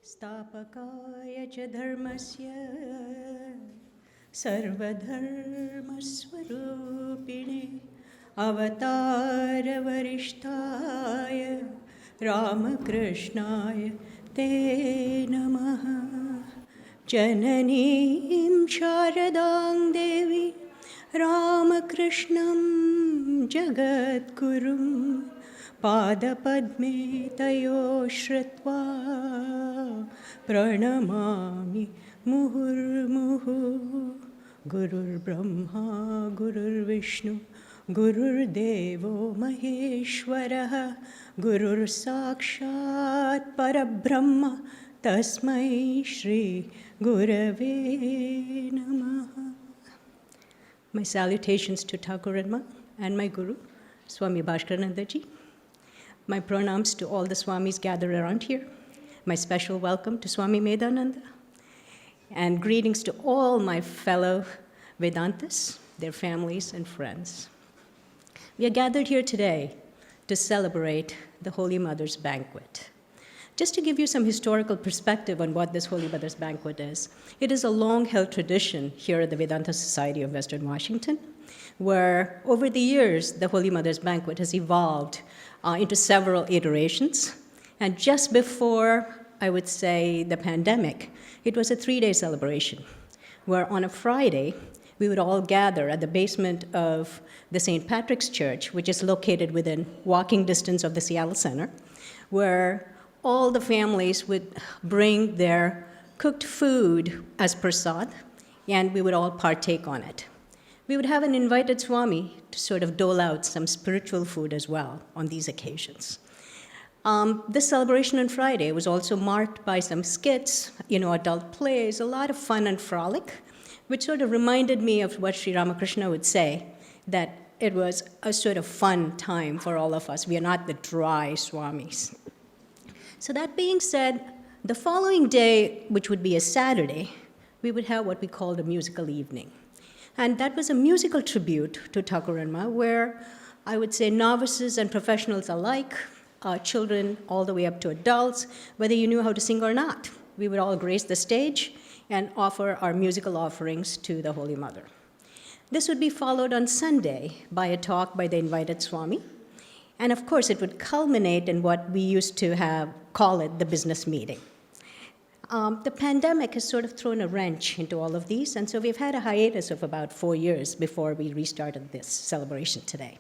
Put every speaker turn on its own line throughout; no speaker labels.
स्थापकाय च धर्मस्य सर्वधर्मस्वरूपिणे अवतारवरिष्ठाय रामकृष्णाय ते नमः। जननीं शारदां देवी रामकृष्णं जगद्गुरुं पादपद्मे तयोः श्रुत्वा प्रणमामि मुहुर्मुहुः। गुरुर्ब्रह्मा गुरुर्विष्णु गुरुर्देवो महेश्वरः गुरुर्साक्षात् परब्रह्म तस्मै श्री गुरवे नमः। My salutations to Thakuranma and my Guru, Swami Medhananda ji. My pranams to all the Swamis gathered around here. My special welcome to Swami Medhananda. And greetings to all my fellow Vedantas, their families and friends. We are gathered here today to celebrate the Holy Mother's Banquet. Just to give you some historical perspective on what this Holy Mother's Banquet is, it is a long-held tradition here at the Vedanta Society of Western Washington, where over the years, the Holy Mother's Banquet has evolved into several iterations. And just before, I would say, the pandemic, it was a 3-day celebration, where on a Friday, we would all gather at the basement of the St. Patrick's Church, which is located within walking distance of the Seattle Center, where all the families would bring their cooked food as prasad, and we would all partake on it. We would have an invited Swami to sort of dole out some spiritual food as well on these occasions. This celebration on Friday was also marked by some skits, adult plays, a lot of fun and frolic, which sort of reminded me of what Sri Ramakrishna would say, that it was a sort of fun time for all of us. We are not the dry Swamis. So that being said, the following day, which would be a Saturday, we would have what we called a musical evening. And that was a musical tribute to Thakuranma, where I would say novices and professionals alike, children all the way up to adults, whether you knew how to sing or not, we would all grace the stage and offer our musical offerings to the Holy Mother. This would be followed on Sunday by a talk by the invited Swami. And of course, it would culminate in what we used to call it the business meeting. The pandemic has sort of thrown a wrench into all of these, and so we've had a hiatus of about 4 years before we restarted this celebration today.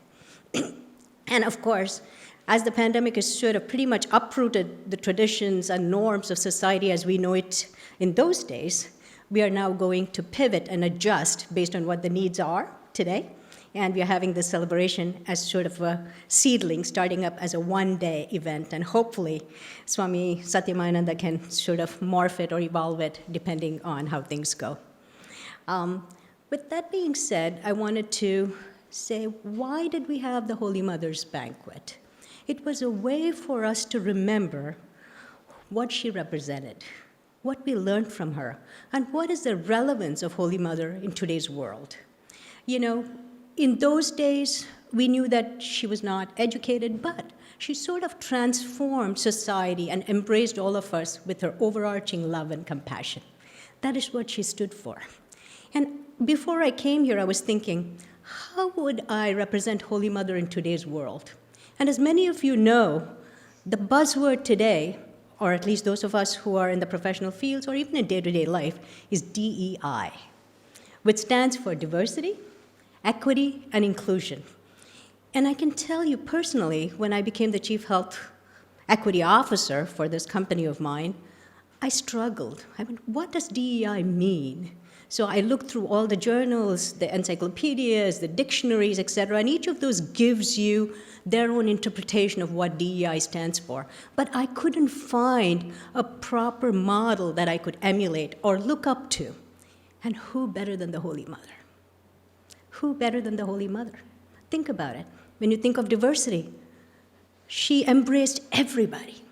And of course, as the pandemic has sort of pretty much uprooted the traditions and norms of society as we know it in those days, we are now going to pivot and adjust based on what the needs are today. And we are having this celebration as sort of a seedling, starting up as a one-day event. And hopefully, Swami Satyamananda can sort of morph it or evolve it depending on how things go. With that being said, I wanted to say, why did we have the Holy Mother's Banquet? It was a way for us to remember what she represented, what we learned from her, and what is the relevance of Holy Mother in today's world. In those days, we knew that she was not educated, but she sort of transformed society and embraced all of us with her overarching love and compassion. That is what she stood for. And before I came here, I was thinking, how would I represent Holy Mother in today's world? And as many of you know, the buzzword today, or at least those of us who are in the professional fields or even in day-to-day life, is DEI, which stands for diversity, equity, and inclusion. And I can tell you personally, when I became the Chief Health Equity Officer for this company of mine, I struggled. I mean, what does DEI mean? So I looked through all the journals, the encyclopedias, the dictionaries, etc., and each of those gives you their own interpretation of what DEI stands for. But I couldn't find a proper model that I could emulate or look up to. And who better than the Holy Mother? Who better than the Holy Mother? Think about it. When you think of diversity, she embraced everybody.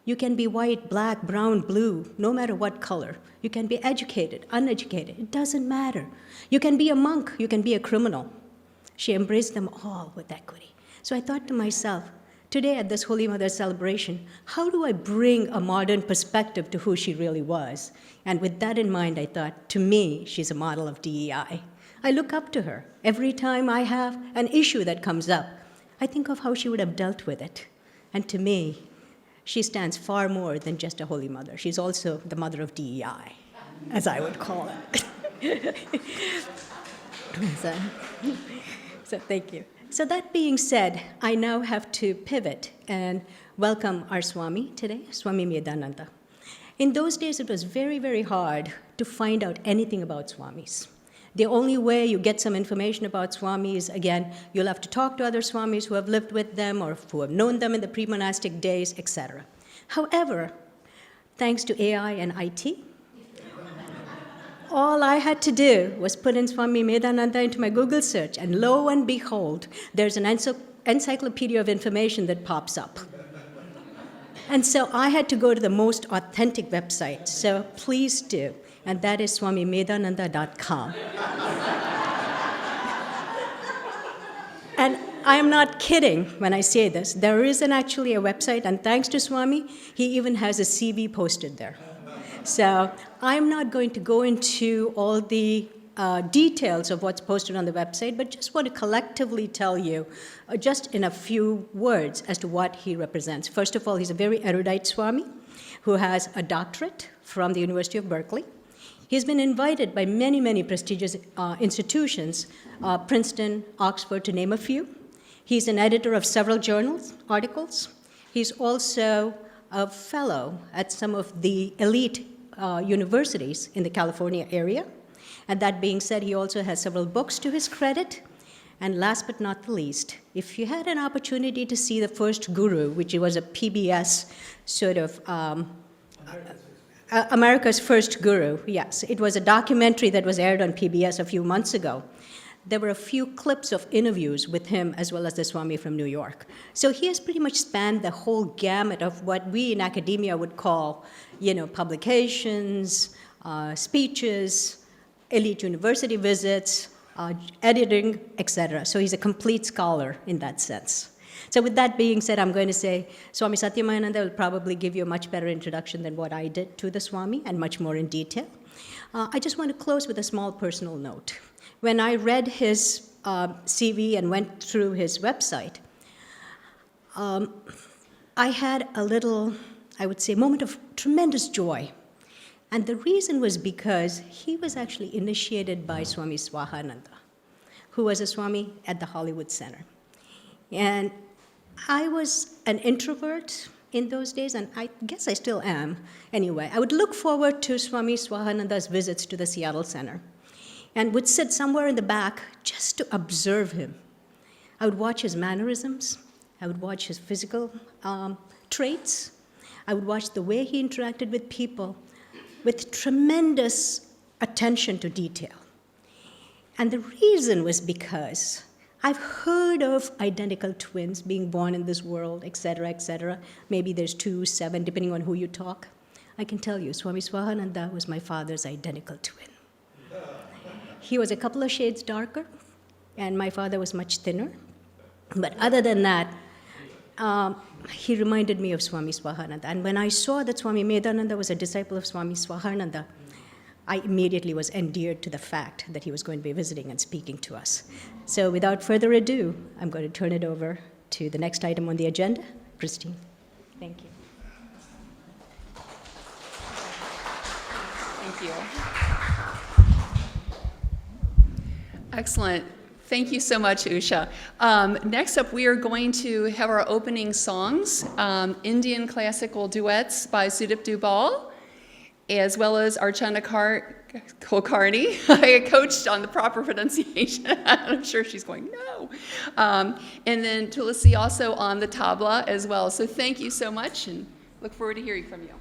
You can be white, black, brown, blue, no matter what color. You can be educated, uneducated. It doesn't matter. You can be a monk. You can be a criminal. She embraced them all with equity. So I thought to myself, Today at this Holy Mother celebration, how do I bring a modern perspective to who she really was? And with that in mind, I thought, to me, she's a model of DEI. I look up to her. Every time I have an issue that comes up, I think of how she would have dealt with it. And to me, she stands far more than just a Holy Mother. She's also the mother of DEI, as I would call it. So thank you. So that being said, I now have to pivot and welcome our Swami today, Swami Medhananda. In those days, it was very, very hard to find out anything about Swamis. The only way you get some information about Swamis, again, you'll have to talk to other Swamis who have lived with them or who have known them in the pre-monastic days, etc. However, thanks to AI and IT, all I had to do was put in Swami Medhananda into my Google search, and lo and behold, there's an encyclopedia of information that pops up. And so I had to go to the most authentic website, so please do, and that is swamimedhananda.com. And I am not kidding when I say this. There isn't actually a website, and thanks to Swami, he even has a CV posted there. So I'm not going to go into all the details of what's posted on the website, but just want to collectively tell you, just in a few words, as to what he represents. First of all, he's a very erudite Swami who has a doctorate from the University of Berkeley. He's been invited by many, many prestigious institutions, Princeton, Oxford, to name a few. He's an editor of several journals, articles. He's also a fellow at some of the elite universities in the California area. And that being said, he also has several books to his credit. And last but not the least, if you had an opportunity to see the first Guru, which was a PBS sort of America's First Guru, yes. It was a documentary that was aired on PBS a few months ago. There were a few clips of interviews with him as well as the Swami from New York. So he has pretty much spanned the whole gamut of what we in academia would call, publications, speeches, elite university visits, editing, etc. So he's a complete scholar in that sense. So with that being said, I'm going to say Swami Satyamananda will probably give you a much better introduction than what I did to the Swami, and much more in detail. I just want to close with a small personal note. When I read his CV and went through his website, I had a little, I would say, moment of tremendous joy. And the reason was because he was actually initiated by Swami Swahananda, who was a Swami at the Hollywood Center. And I was an introvert in those days, and I guess I still am. Anyway, I would look forward to Swami Swahananda's visits to the Seattle Center and would sit somewhere in the back just to observe him. I would watch his mannerisms. I would watch his physical traits. I would watch the way he interacted with people with tremendous attention to detail. And the reason was because I've heard of identical twins being born in this world, et cetera, et cetera. Maybe there's 2, 7, depending on who you talk. I can tell you, Swami Swahananda was my father's identical twin. He was a couple of shades darker, and my father was much thinner. But other than that, he reminded me of Swami Swahananda. And when I saw that Swami Medhananda was a disciple of Swami Swahananda, I immediately was endeared to the fact that he was going to be visiting and speaking to us. So without further ado, I'm going to turn it over to the next item on the agenda. Christine, thank you.
Thank you. Excellent. Thank you so much, Usha. Next up, we are going to have our opening songs, Indian classical duets by Sudeepto Bal, as well as Archana Kulkarni. I coached on the proper pronunciation. I'm sure she's going, no. And then Thulasee also on the tabla as well. So thank you so much, and look forward to hearing from you.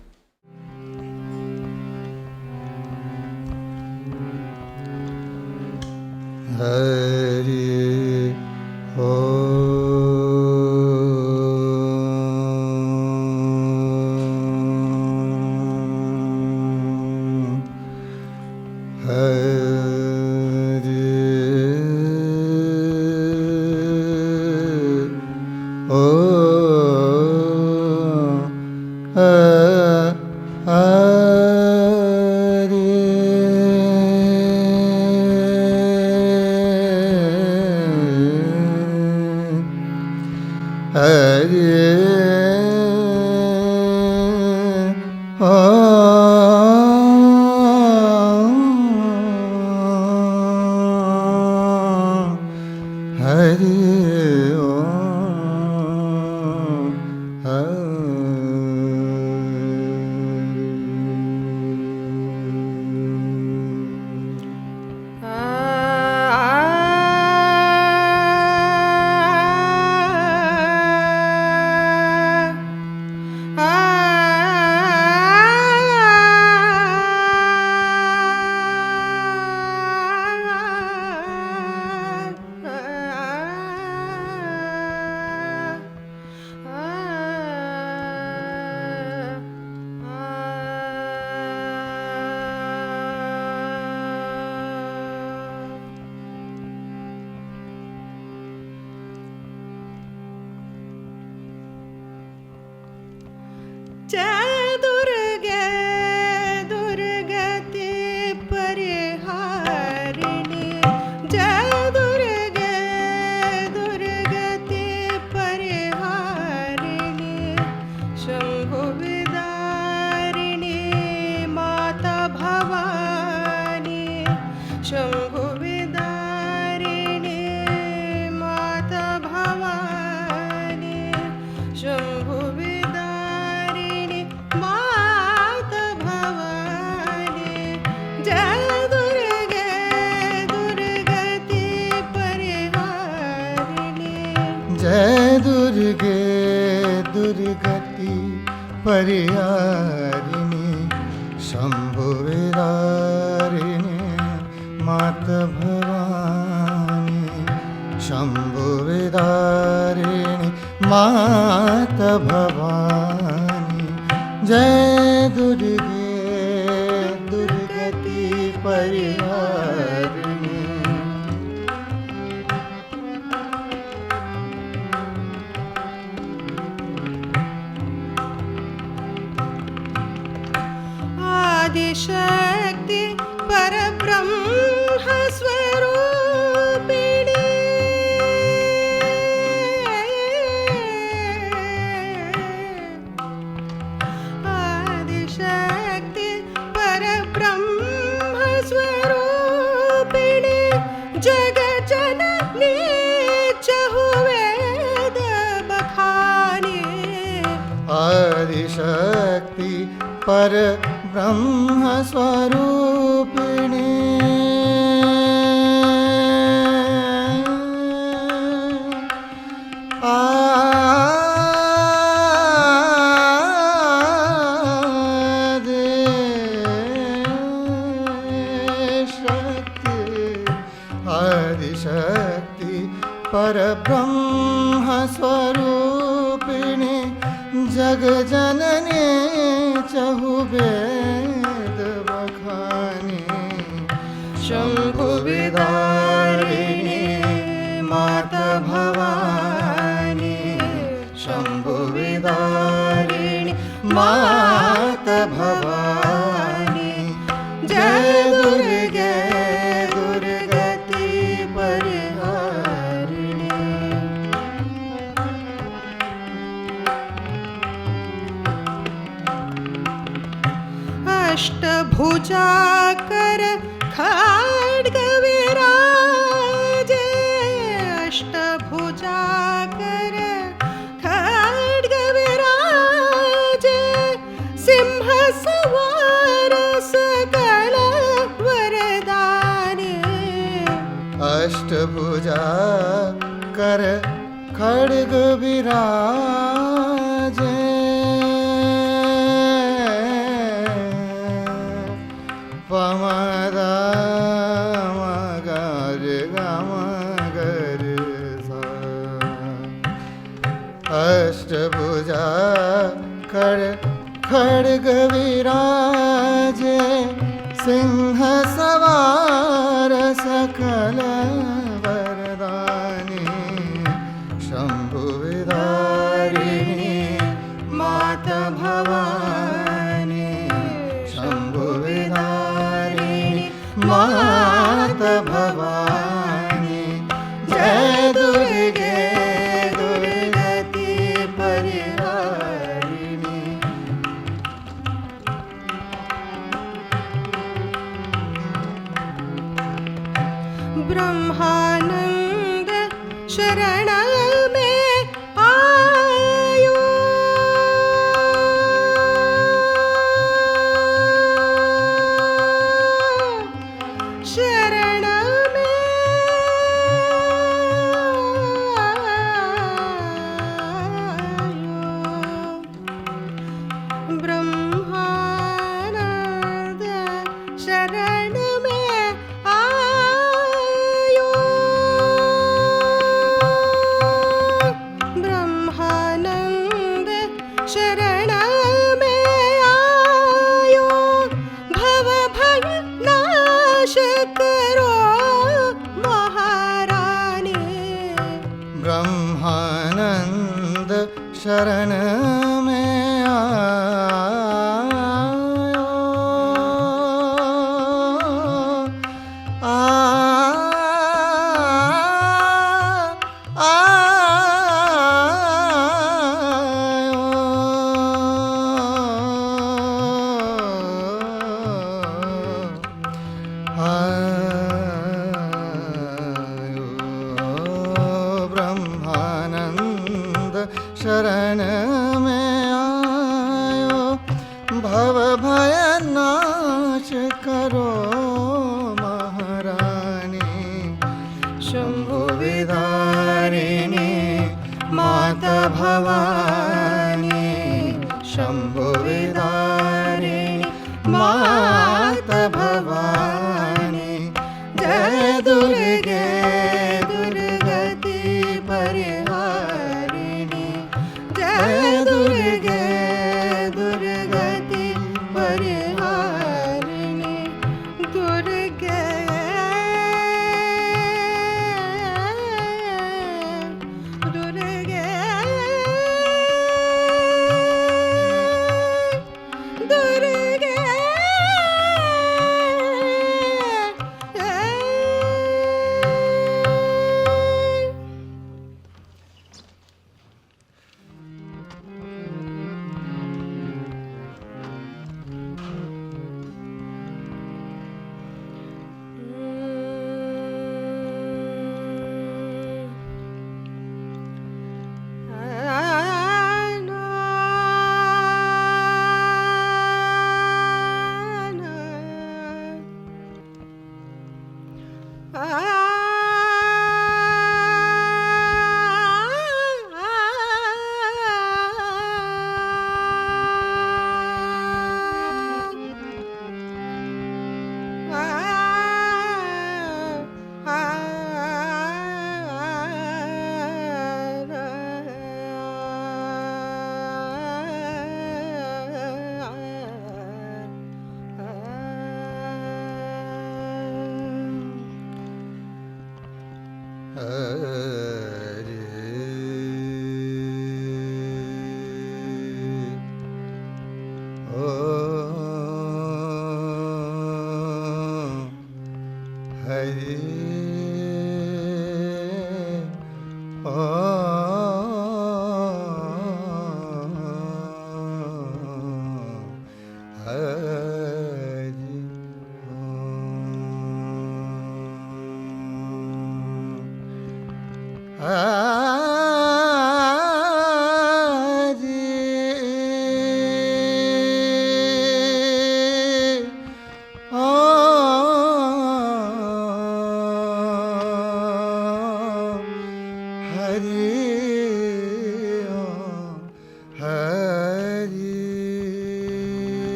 Hari Om. Hari Om.
जय दुर्गे दुर्गति परिहारिणी, जय दुर्गे दुर्गति परिहारिणी, शंभु विदारिणी माता भवानी, शंभु विदारिणी माता भवानी, शंभु विदारिणी माता भवानी, जय दुर्गे दुर्गति परिहारिणी,
जय दुर्गे दुर्गति परिहारिणी, शंभु विदारिणी माता भवानी, शंभु विदारिणी माता भवानी, जय दुर्गे दुर्गति परिहारिणी।
आदिशक्ति परब्रह्म स्वरूपिणी, आदिशक्ति परब्रह्म स्वरूपिणी, जग जननी चहुवेद बखानी,
आदिशक्ति पर ब्रह्म स्वरूपिणी, आदिशक्ति पर ब्रह्म स्वरूपिणी, जग जननी चहुवेद बखानी,
शंभु विदारिणी माता भवानी, शंभु विदारिणी माता भवानी, जय दुर्गे दुर्गति परिहारिणी। अष्टभुजा कर खड्ग विराजे, अष्टभुजा कर खड्ग विराजे, सिंह सवार सकल वरदानी,
अष्टभुजा कर खड्ग विराजे, पमदा मगर गमगर सा, अष्टभुजा कर खड्ग विराजे, सिंह सवार सकल वरदानी, शंभु विदारिणी माता भवानी, शंभु विदारिणी माता भवानी, जय दुर्गे दुर्गति परिहारिणी। परिहारिणी
ब्रह्मानंद शरण में आयो शरण में आयो ब्रह्मानंद शरण में आयो ब्रह्मानंद शरण में आयो भव भय नाश करो महारानी
ब्रह्मानंद शरण में ब्रह्मानंद शरण में आयो भव भय नाश करो महारानी शंभु विदारिणी माता भवानी शंभु विदारिणी माता भवानी जय दुर्गे दुर्गति परिहारिणी जय दुर्गे दुर्गति परिहारिणी दुर्गे दुर्गे दुर्गे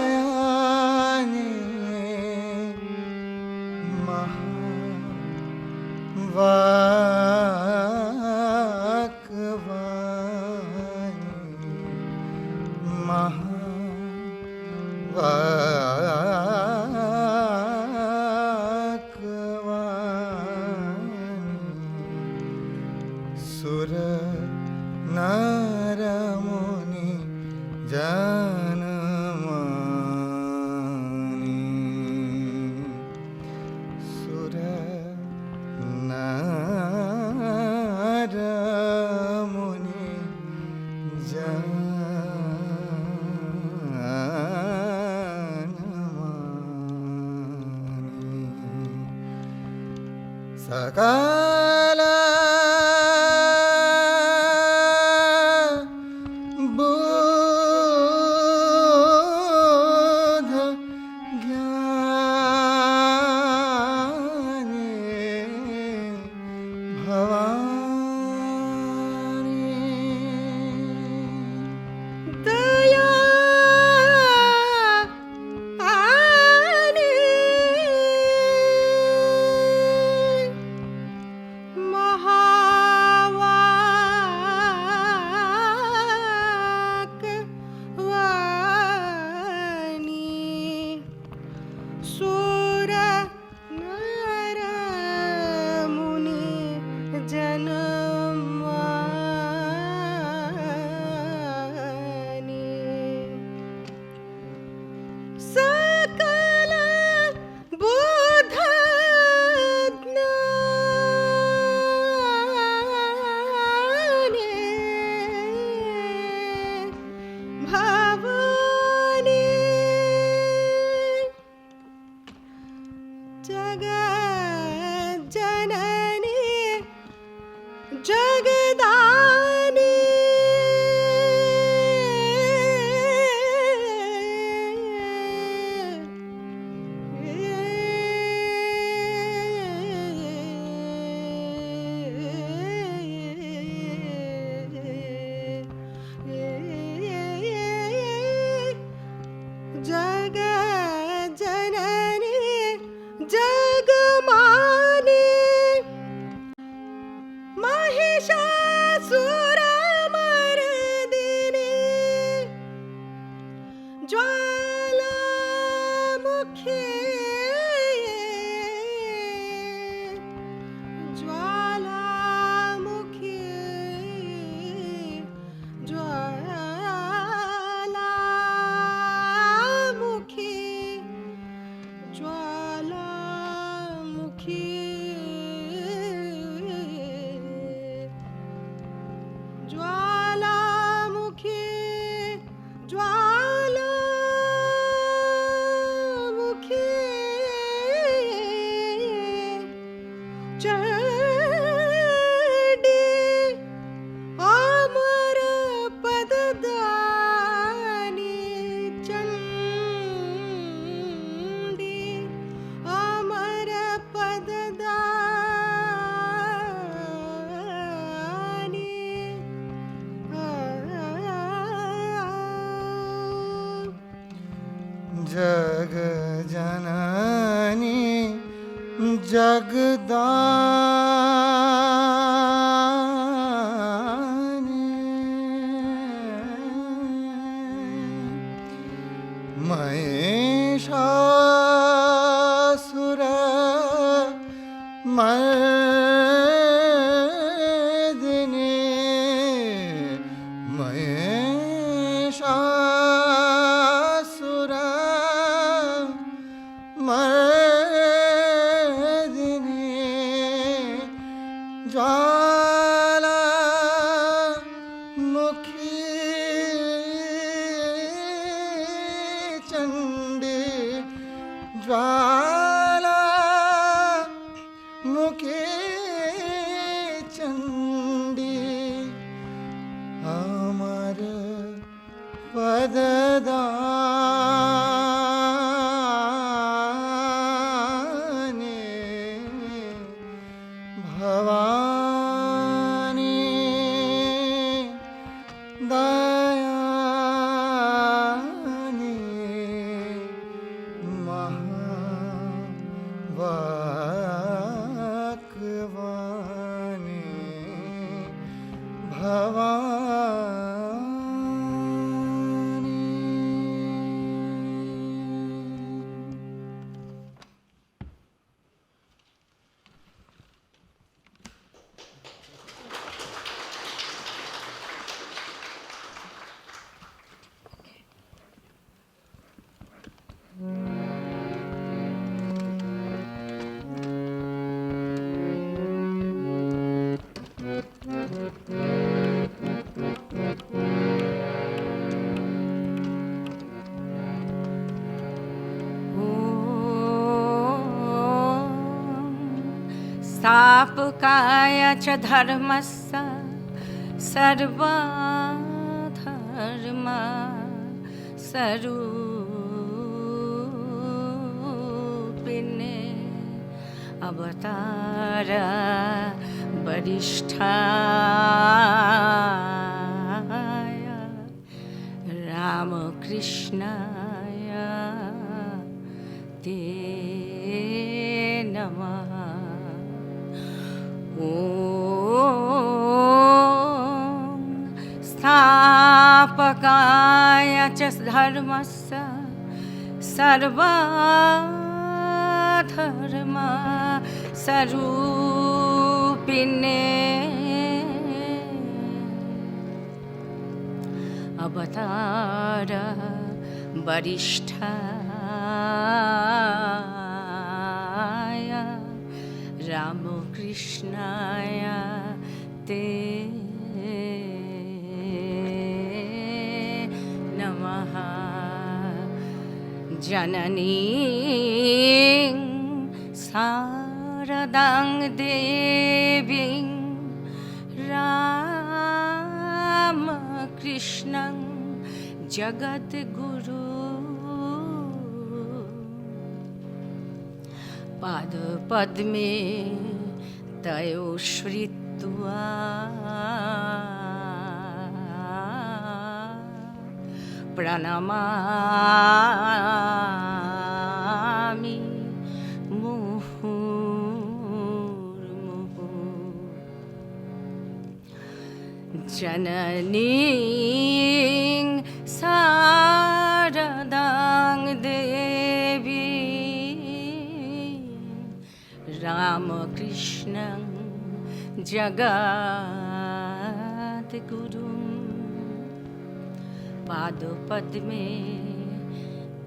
दयानी महा
सुर नर मुनि जनमानि सुर नर मुनि जनमानि सकल जग जननी जगदानी महिषासुर मर्दिनी महिषासुर मर्दिनी ज्वालामुखी चंडी ज्वालामुखी चंडी अमर पददानी भवानी दयानी महावाक्वानी
स्थापकाय च धर्मस्य सर्वधर्म स्वरूपिणे अवतार वरिष्ठाय रामकृष्णाय ते नमः। ॐ स्थापकाय च धर्मस्य सर्वधर्म स्वरूपिणे अवतार वरिष्ठाय रामकृष्णाय ते नमः। जननीं शारदां देवीं रामकृष्णं जगद्गुरु पादपद्मे तयोश्रित्वा प्रणमामि मुहुर्मुहुः। जननीं शारदां देवीं रामकृष्णं जगद्गुरुं पादपद्मे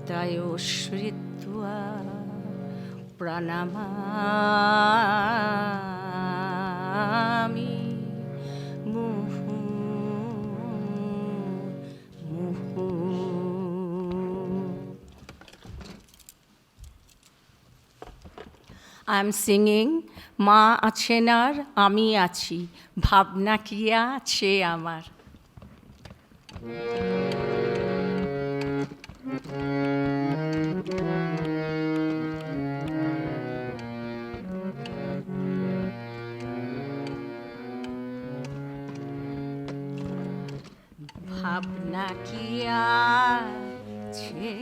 तयोश्रित्वा प्रणमामि मुहुर्मुहुः। I am singing মা আছেন আর আমি আছি, ভাবনা কি আছে আমার। ভাবনা কি আছে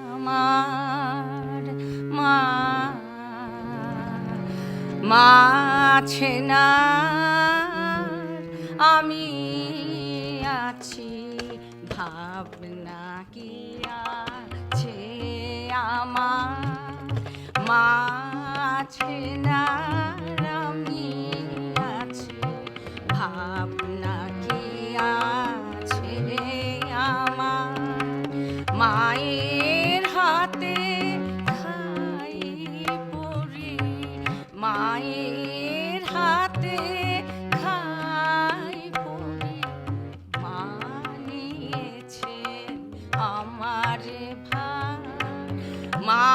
আমার, মা আছেন আর আমি আছি, ভাবনা কি আছে আমার, মা আছেন আর আমি আছি, ভাবনা কি আছে আমার। মায়ের হাতে খাই পড়ি, মায়ের হাতে খাই পড়ি, মা নিয়েছেন আমার ভার, মা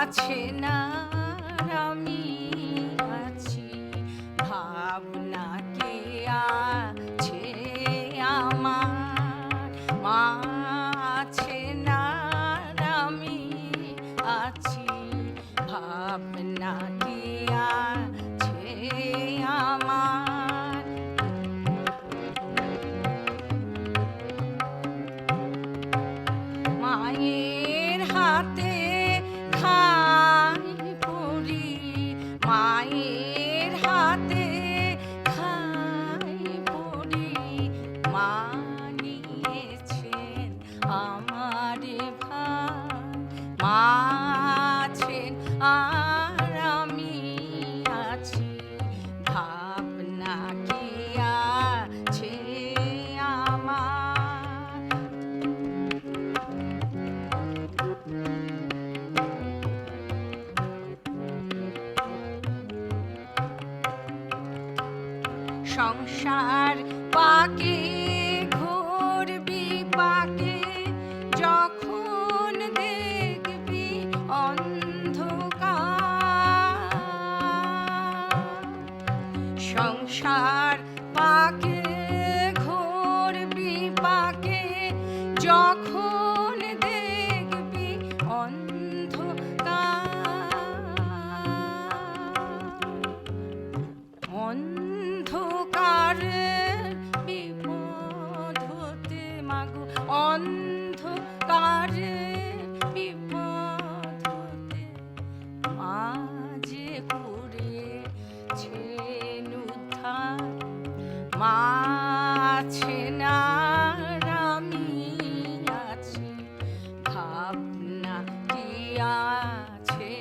আছেন আর আমি আছি, ভাবনা কি আছে আমার, মা আছেন আর আমি আছি, ভাবনা কি আছে আমার। মায়ের হাতে খাই পড়ি, মায়ের হাতে খাই পড়ি, মা নিয়েছেন আমার ভার, মা আছেন আর আমি আছি, ভাবনা কি আছে আমার। সংসার পাকে ঘুরবি পাকে, যখন দেখবি অন্ধকার, সংসার পাকে ঘোর বিপাকে যখন দেখবি অন্ধকারের বিপদ হতে মাগো অন্ধকারের বিপদ হতে মাঝে করেছেন উদ্ধার মাছে না আমি আছি ভাবনা কি আছে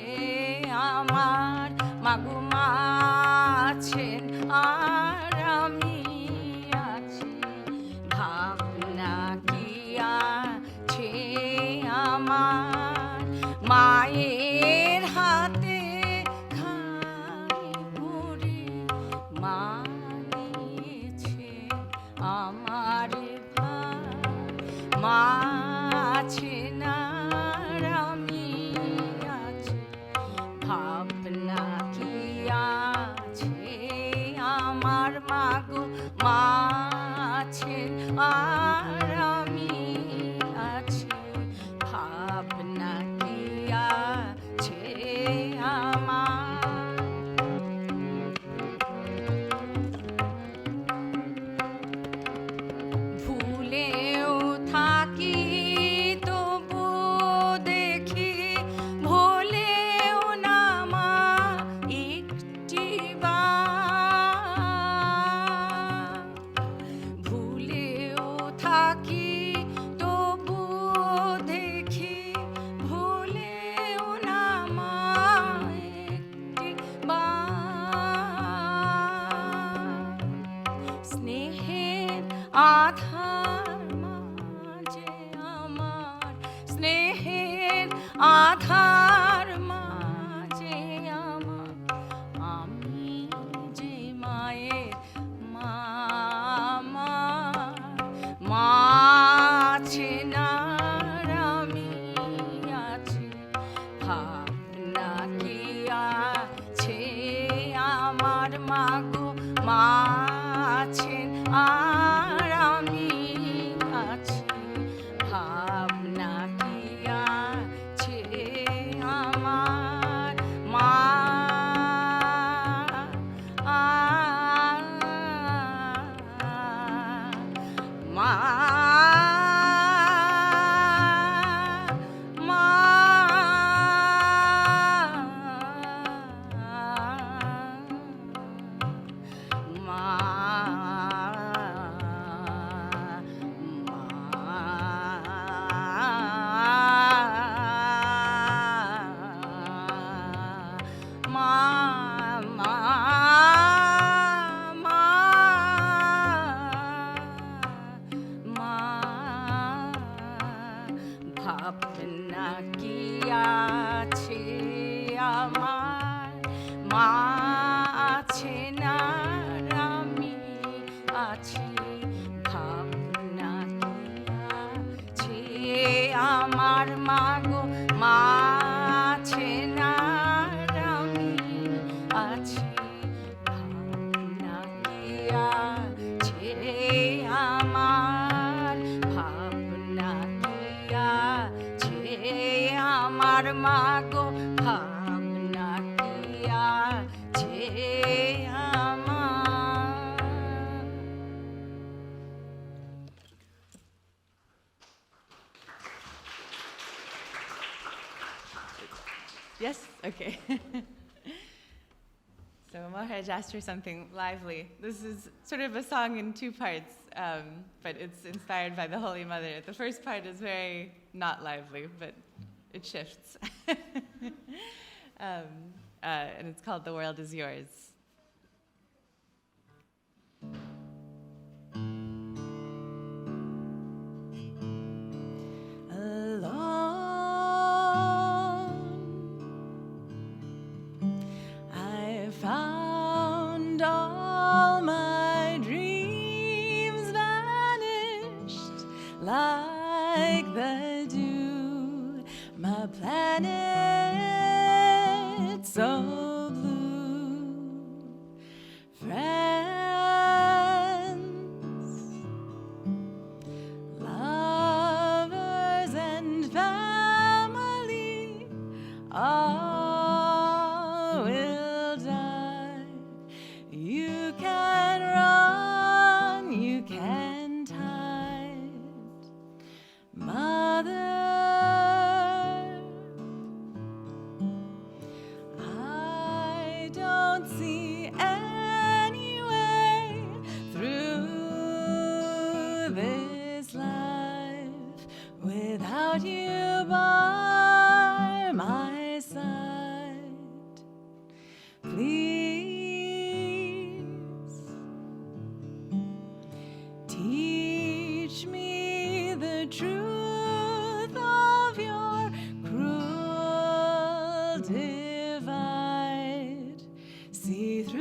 আমার মাগো মাছেন আর আমি আছি ভাবনা কি আছে আমার মায়ের হাতে খাই করে মানিয়েছে আমার ভাই মাছে না আমি আছি ভাবনা কি আছে আমার মাগো মাছেন আর আমি আছি ভাবনা কি আছে আমার ভুলেও থাকি তবু দেখি ভুলেও না মা একটি ভুলেও থাকি তবু দেখি ভুলেও না মা একটি স্নেহের আধার মাঝে আমার স্নেহের আধার মাঝে আমার আমি যে মায়ের মাছে না আমি আছি ভাবনা কি আছে আমার মাগো মাছেন আর আমি আছি ভাবনা কি আছে আমার মা মা ভাবনা কি আছে আমার মা আছে না আমি আছি ভাবনা কি আছে আমার মাগো মা আছে না আমি আছি ভাবনা কি আছে আমার ভাবনা কি আছে আমার মাগো ভাবনা কি আছে আমার
Yes? Okay. So Maharaj asked for something lively. This is sort of a song in two parts, but it's inspired by the Holy Mother. The first part is very not lively, but it shifts. And it's called The World Is Yours. I found all my dreams vanished like the dew, my planet so blue.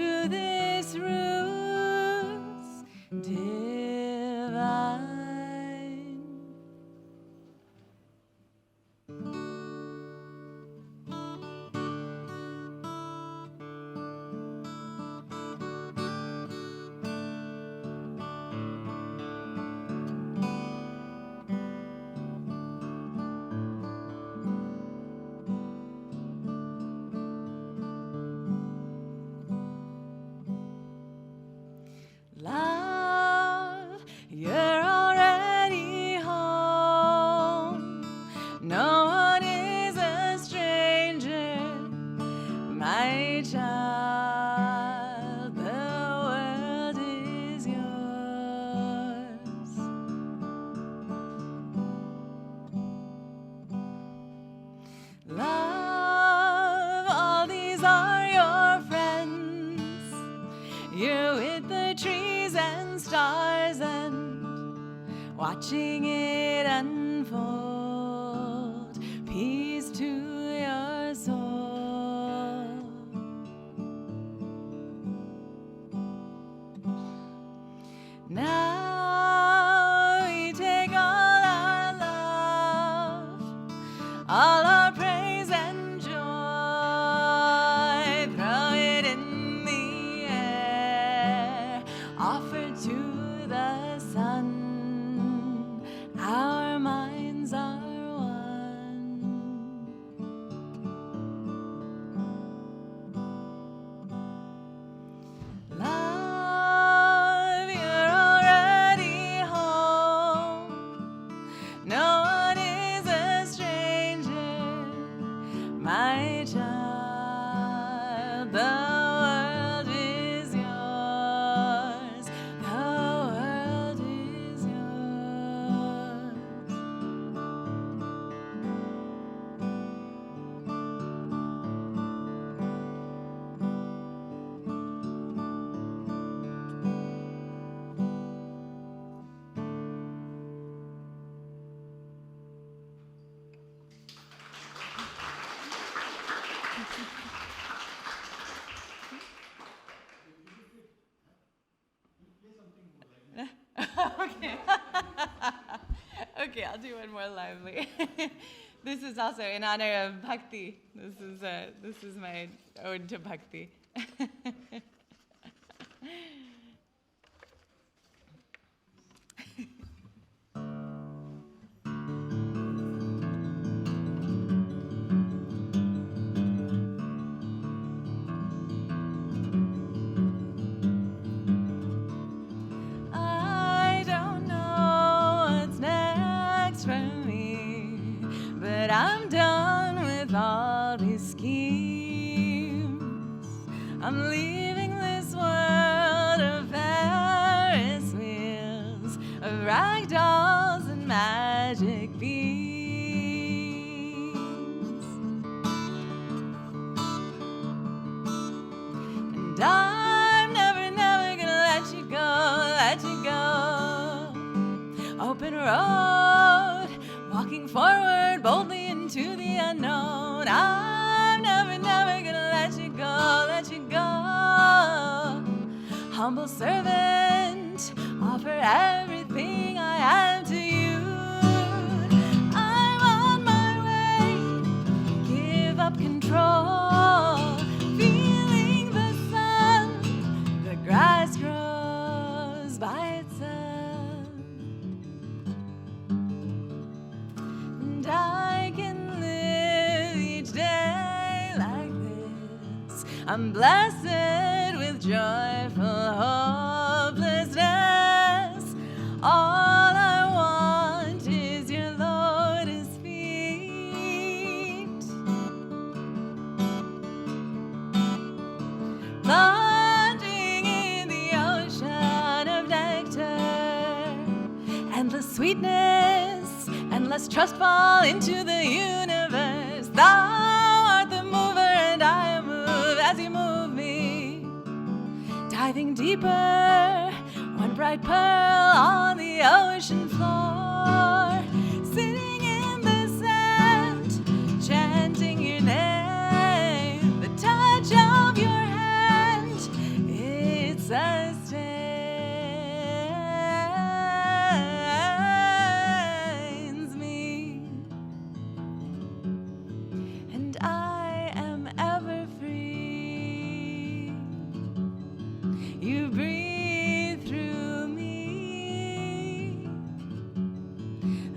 to this roots divine. Love, you're already home. No one is a stranger, my child. The world is yours. Love, all these are your friends. You're with the trees and stars and watching it unfold. Peace to your soul. Now we take all our love, all our praise and joy, throw it in the air, offer to the sun. Our minds are one. Love, you're already home. No one is a stranger, my child. The world is yours. The world is yours. Okay. Okay, I'll do one more lively. This is also in honor of Bhakti. This is my ode to Bhakti. I don't know what's next for me, but I'm done with all these schemes. I'm leaving this world of Ferris wheels, of rag dolls and magic beans. And I'm never gonna let you go. Open road, walking forward boldly into the unknown. I'm never gonna let you go. Humble servant, offer everything I am to you. I'm on my way, give up control, feeling the sun, the grass grows by itself. And I can live each day like this. I'm blessed with joyful hopelessness. All I want is your lotus feet. Plunging in the ocean of nectar, endless sweetness, endless trust fall into the universe. Thou art the mover and I move as you move me. Diving deeper, one bright pearl on the ocean floor. Sitting in the sand, chanting your name. The touch of your hand sustains me, and I am ever free. You breathe through me.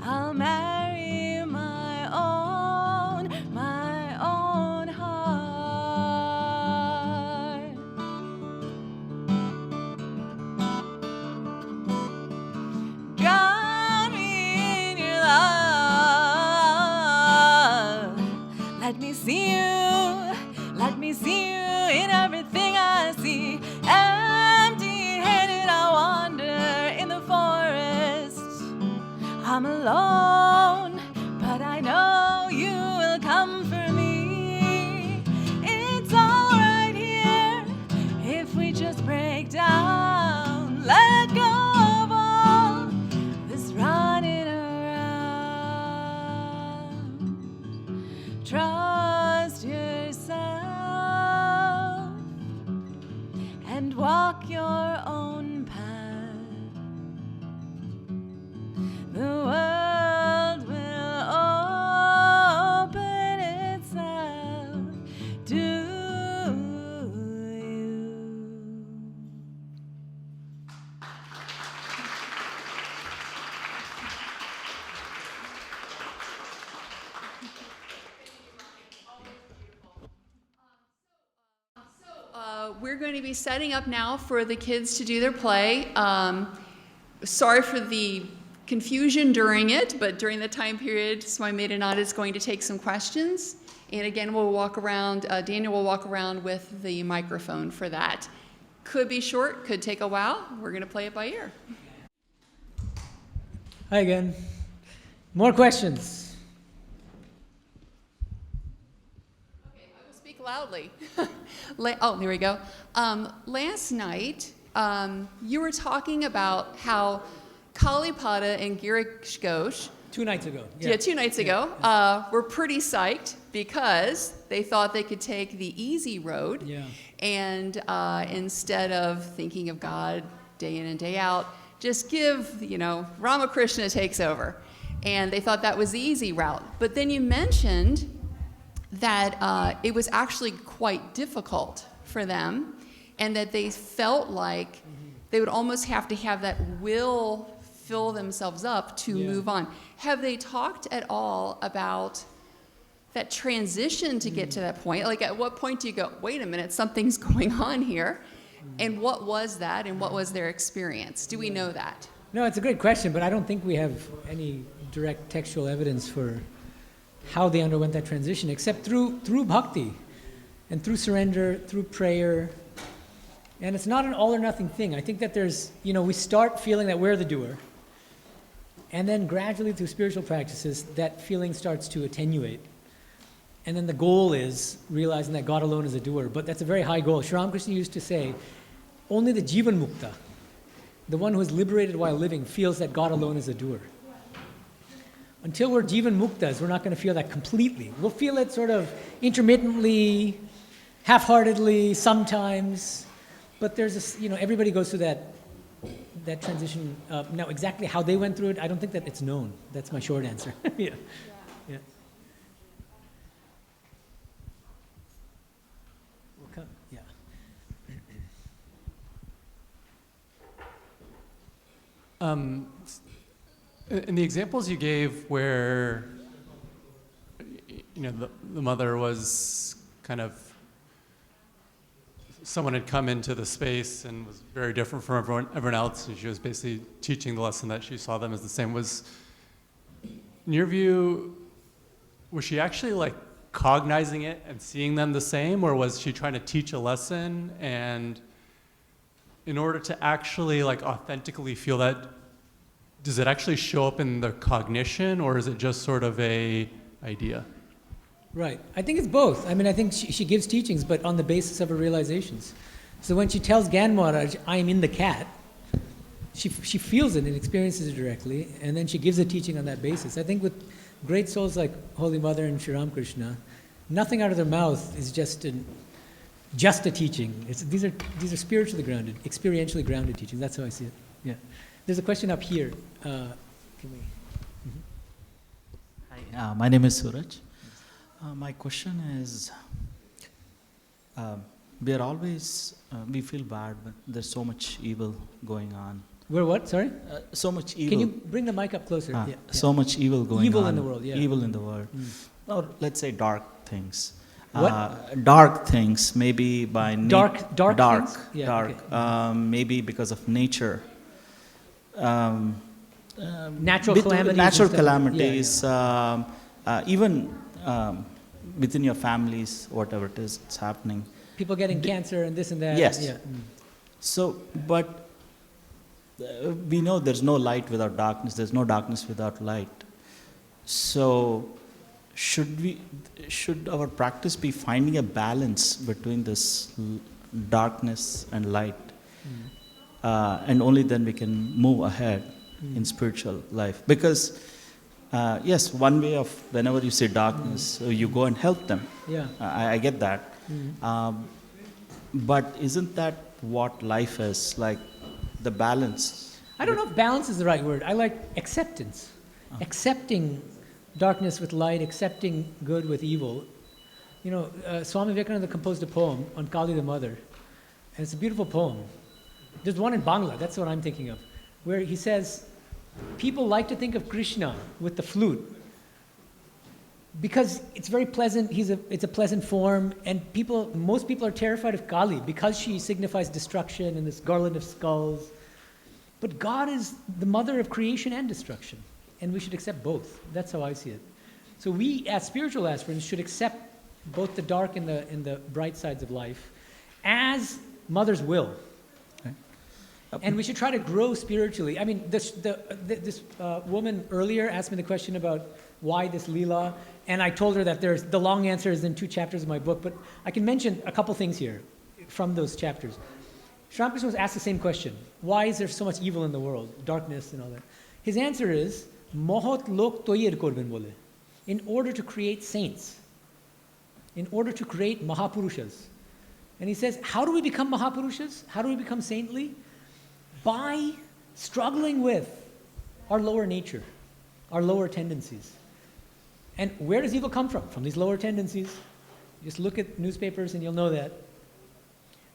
I'll marry my own heart. Drown me in your love. Let me see you in everything I see. Empty-handed I wander in the forest. I'm alone, but I know you will come for me. It's all right here if we just break down. Let go of all this running around. Trust yourself and walk your own path. The world will open itself to you.
We're going to be setting up now for the kids to do their play. Sorry for the confusion during it, but during the time period, Swami Medhananda is going to take some questions. And again, we'll walk around, Daniel will walk around with the microphone for that. Could be short, could take a while. We're going to play it by ear.
Hi again. More questions?
Okay, I will speak loudly. There we go. Last night, you were talking about how Kalipada and Girish Ghosh,
2 nights ago.
yeah, 2 nights ago, were pretty psyched because they thought they could take the easy road.
Yeah.
And instead of thinking of God day in and day out, just give, Ramakrishna takes over. And they thought that was the easy route. But then you mentioned that it was actually quite difficult for them, and that they felt like they would almost have to have that will fill themselves up to move on. Have they talked at all about that transition to get to that point? Like, at what point do you go, wait a minute, something's going on here? And what was that, and what was their experience? Do we know that?
No, it's a great question, but I don't think we have any direct textual evidence for how they underwent that transition, except through bhakti and through surrender, through prayer. And it's not an all or nothing thing. I think that there's, we start feeling that we're the doer, and then gradually through spiritual practices, that feeling starts to attenuate. And then the goal is realizing that God alone is a doer. But that's a very high goal. Sri Ramakrishna used to say, only the Jivan Mukta, the one who is liberated while living, feels that God alone is a doer. Until we're Jivan Muktas, we're not going to feel that completely. We'll feel it sort of intermittently, half-heartedly, sometimes. But there's this, everybody goes through that transition. Now, exactly how they went through it, I don't think that it's known. That's my short answer. Yeah. Yeah.
In the examples you gave where, the mother was kind of, someone had come into the space and was very different from everyone else, and she was basically teaching the lesson that she saw them as the same. Was, in your view, was she actually cognizing it and seeing them the same, or was she trying to teach a lesson, and in order to actually authentically feel that, does it actually show up in the cognition, or is it just sort of a idea?
Right. I think it's both. I mean, I think she gives teachings, but on the basis of her realizations. So when she tells Gyan Maharaj, I am in the cat, she feels it and experiences it directly, and then she gives a teaching on that basis. I think with great souls like Holy Mother and Sri Ramakrishna, nothing out of their mouth is just just a teaching. These are spiritually grounded, experientially grounded teachings. That's how I see it. Yeah. There's a question up here. Can we?
Hi, my name is Suraj. My question is, we feel bad, but there's so much evil going on.
We're what? Sorry?
So much evil.
Can you bring the mic up closer? Yeah.
So much evil going on.
Evil in the world, yeah.
Evil in the world. Or let's say dark things.
What?
Dark things, maybe by
Dark things? Yeah,
dark.
okay.
Maybe because of nature.
Natural
with
calamities.
Natural
and stuff.
calamities.
Yeah.
Even within your families, whatever it is, it's happening.
People getting cancer and this and that.
Yes.
Yeah.
So, but we know there's no light without darkness. There's no darkness without light. So, should our practice be finding a balance between this darkness and light, and only then we can move ahead in spiritual life? Because yes, one way of whenever you see darkness, you go and help them.
Yeah.
I get that. But isn't that what life is, like the balance?
I don't know if balance is the right word. I like acceptance. Accepting darkness with light, accepting good with evil. You know, Swami Medhananda composed a poem on Kali the Mother. And it's a beautiful poem. There's one in Bangla, that's what I'm thinking of, where he says, people like to think of Krishna with the flute because it's very pleasant, it's a pleasant form, and most people are terrified of Kali because she signifies destruction and this garland of skulls. But God is the mother of creation and destruction, and we should accept both. That's how I see it. So we, as spiritual aspirants, should accept both the dark and the bright sides of life as Mother's will. And we should try to grow spiritually. I mean, this woman earlier asked me the question about why this Leela, and I told her that the long answer is in 2 chapters of my book, but I can mention a couple things here from those chapters. Sri Ramakrishna was asked the same question. Why is there so much evil in the world, darkness and all that? His answer is, Mohot lok toyer korben bole. In order to create saints, in order to create Mahapurushas. And he says, how do we become Mahapurushas? How do we become saintly? By struggling with our lower nature, our lower tendencies. And where does evil come from? From these lower tendencies. Just look at newspapers and you'll know that.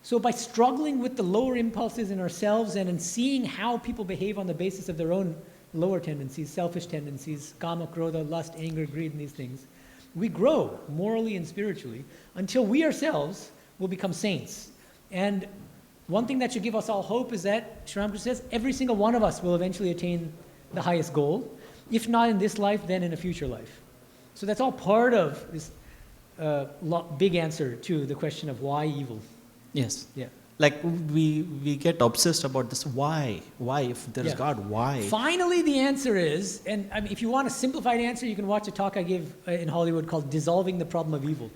So by struggling with the lower impulses in ourselves and in seeing how people behave on the basis of their own lower tendencies, selfish tendencies, kama, krodha, lust, anger, greed, and these things, we grow morally and spiritually until we ourselves will become saints. And one thing that should give us all hope is that, Sri Ramakrishna says, every single one of us will eventually attain the highest goal. If not in this life, then in a future life. So that's all part of this big answer to the question of why evil.
Yes.
Yeah.
Like we get obsessed about this. Why? Why? If there is God, why?
Finally, the answer is, and I mean, if you want a simplified answer, you can watch a talk I gave in Hollywood called Dissolving the Problem of Evil.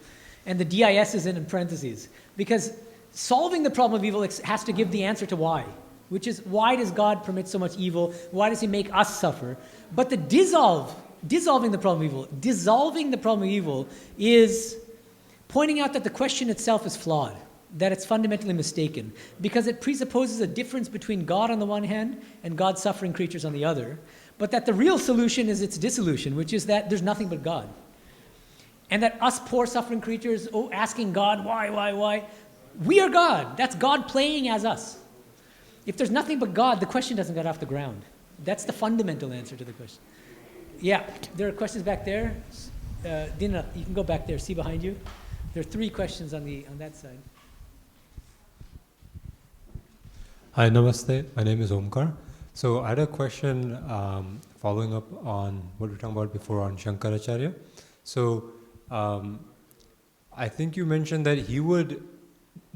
And the DIS is in parentheses. Because solving the problem of evil has to give the answer to why. Which is, why does God permit so much evil? Why does he make us suffer? But the dissolving the problem of evil, dissolving the problem of evil is pointing out that the question itself is flawed, that it's fundamentally mistaken, because it presupposes a difference between God on the one hand and God's suffering creatures on the other, but that the real solution is its dissolution, which is that there's nothing but God. And that us poor suffering creatures, asking God, why? We are God. That's God playing as us. If there's nothing but God, the question doesn't get off the ground. That's the fundamental answer to the question. Yeah, there are questions back there. Dina, you can go back there, see behind you. There are 3 questions on that side.
Hi, namaste. My name is Omkar. So I had a question following up on what we were talking about before on Shankaracharya. So I think you mentioned that he would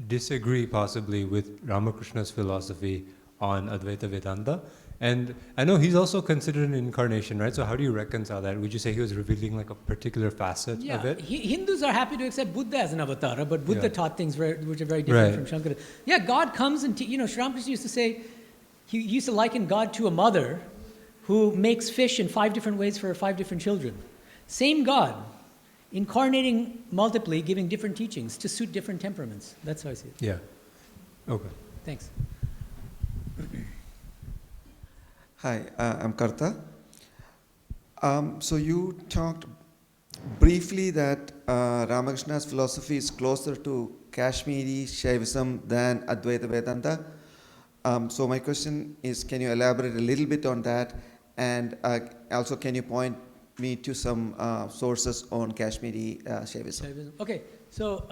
disagree possibly with Ramakrishna's philosophy on Advaita Vedanta. And I know he's also considered an incarnation, right? So how do you reconcile that? Would you say he was revealing like a particular facet of it?
Hindus are happy to accept Buddha as an avatar, but Buddha taught things which are very different from Shankara. Yeah, God comes and, Sri Ramakrishna used to say, he used to liken God to a mother who makes fish in 5 different ways for her 5 different children. Same God. incarnating multiply, giving different teachings to suit different temperaments. That's how I see it.
Yeah. Okay.
Thanks.
Hi, I'm Karta. So you talked briefly that Ramakrishna's philosophy is closer to Kashmiri Shaivism than Advaita Vedanta. So my question is, can you elaborate a little bit on that? And also, can you point me to some sources on Kashmiri Shaivism?
Okay, so,